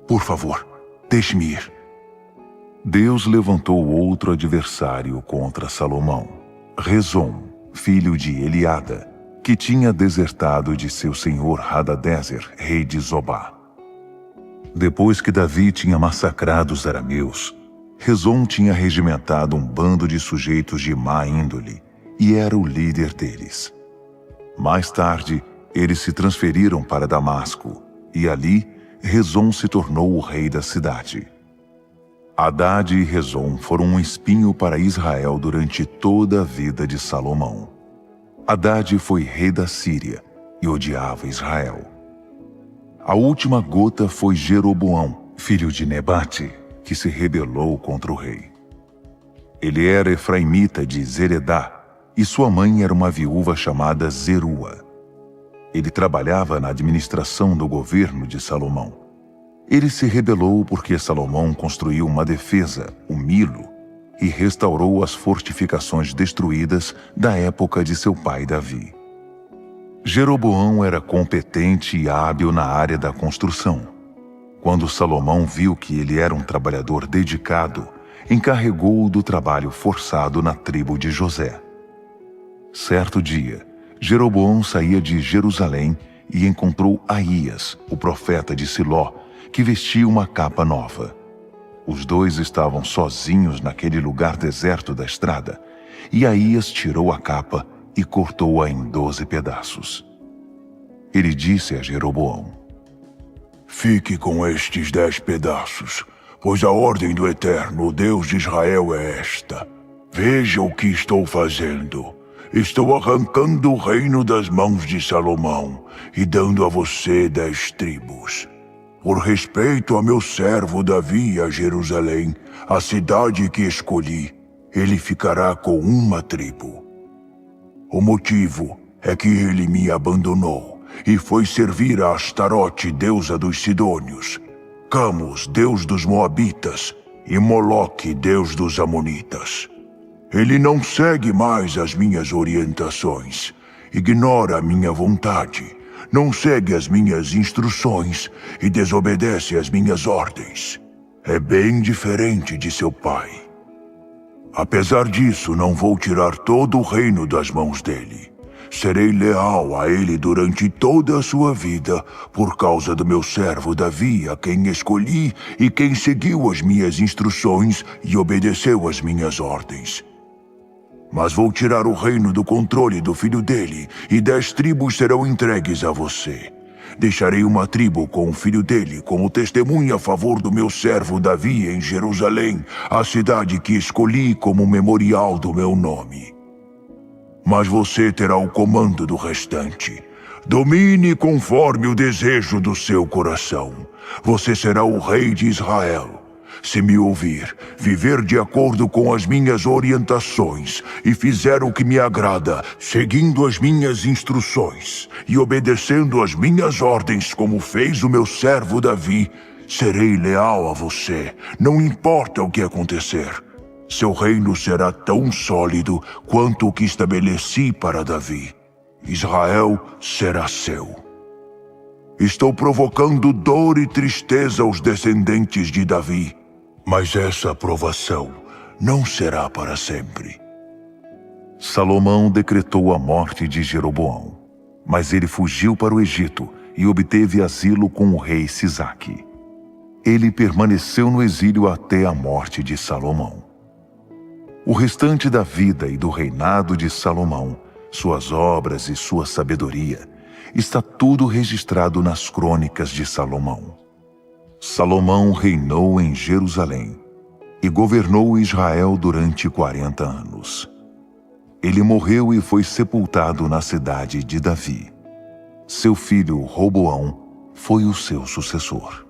Por favor, deixe-me ir." Deus levantou outro adversário contra Salomão, Rezon, filho de Eliada, que tinha desertado de seu senhor Hadadezer, rei de Zobá. Depois que Davi tinha massacrado os arameus, Rezon tinha regimentado um bando de sujeitos de má índole e era o líder deles. Mais tarde, eles se transferiram para Damasco e ali Rezon se tornou o rei da cidade. Hadade e Rezon foram um espinho para Israel durante toda a vida de Salomão. Hadade foi rei da Síria e odiava Israel. A última gota foi Jeroboão, filho de Nebate, que se rebelou contra o rei. Ele era efraimita de Zeredá e sua mãe era uma viúva chamada Zerua. Ele trabalhava na administração do governo de Salomão. Ele se rebelou porque Salomão construiu uma defesa, o Milo, e restaurou as fortificações destruídas da época de seu pai Davi. Jeroboão era competente e hábil na área da construção. Quando Salomão viu que ele era um trabalhador dedicado, encarregou-o do trabalho forçado na tribo de José. Certo dia, Jeroboão saía de Jerusalém e encontrou Aías, o profeta de Siló, que vestia uma capa nova. Os dois estavam sozinhos naquele lugar deserto da estrada, e Aías tirou a capa e cortou-a em 12 pedaços. Ele disse a Jeroboão: "Fique com estes 10 pedaços, pois a ordem do Eterno, o Deus de Israel, é esta. Veja o que estou fazendo. Estou arrancando o reino das mãos de Salomão e dando a você 10 tribos. Por respeito a meu servo Davi e a Jerusalém, a cidade que escolhi, ele ficará com uma tribo. O motivo é que ele me abandonou e foi servir a Astarote, deusa dos Sidônios, Camus, deus dos Moabitas, e Moloque, deus dos Amonitas. Ele não segue mais as minhas orientações, ignora a minha vontade, não segue as minhas instruções e desobedece às minhas ordens. É bem diferente de seu pai. Apesar disso, não vou tirar todo o reino das mãos dele. Serei leal a ele durante toda a sua vida, por causa do meu servo Davi, a quem escolhi e quem seguiu as minhas instruções e obedeceu às minhas ordens. Mas vou tirar o reino do controle do filho dele, e 10 tribos serão entregues a você. Deixarei uma tribo com o filho dele como testemunha a favor do meu servo Davi em Jerusalém, a cidade que escolhi como memorial do meu nome. Mas você terá o comando do restante. Domine conforme o desejo do seu coração. Você será o rei de Israel. Se me ouvir, viver de acordo com as minhas orientações e fizer o que me agrada, seguindo as minhas instruções e obedecendo as minhas ordens como fez o meu servo Davi, serei leal a você, não importa o que acontecer. Seu reino será tão sólido quanto o que estabeleci para Davi. Israel será seu. Estou provocando dor e tristeza aos descendentes de Davi, mas essa aprovação não será para sempre. Salomão decretou a morte de Jeroboão, mas ele fugiu para o Egito e obteve asilo com o rei Sisaque. Ele permaneceu no exílio até a morte de Salomão. O restante da vida e do reinado de Salomão, suas obras e sua sabedoria, está tudo registrado nas crônicas de Salomão. Salomão reinou em Jerusalém e governou Israel durante 40 anos. Ele morreu e foi sepultado na cidade de Davi. Seu filho Roboão foi o seu sucessor.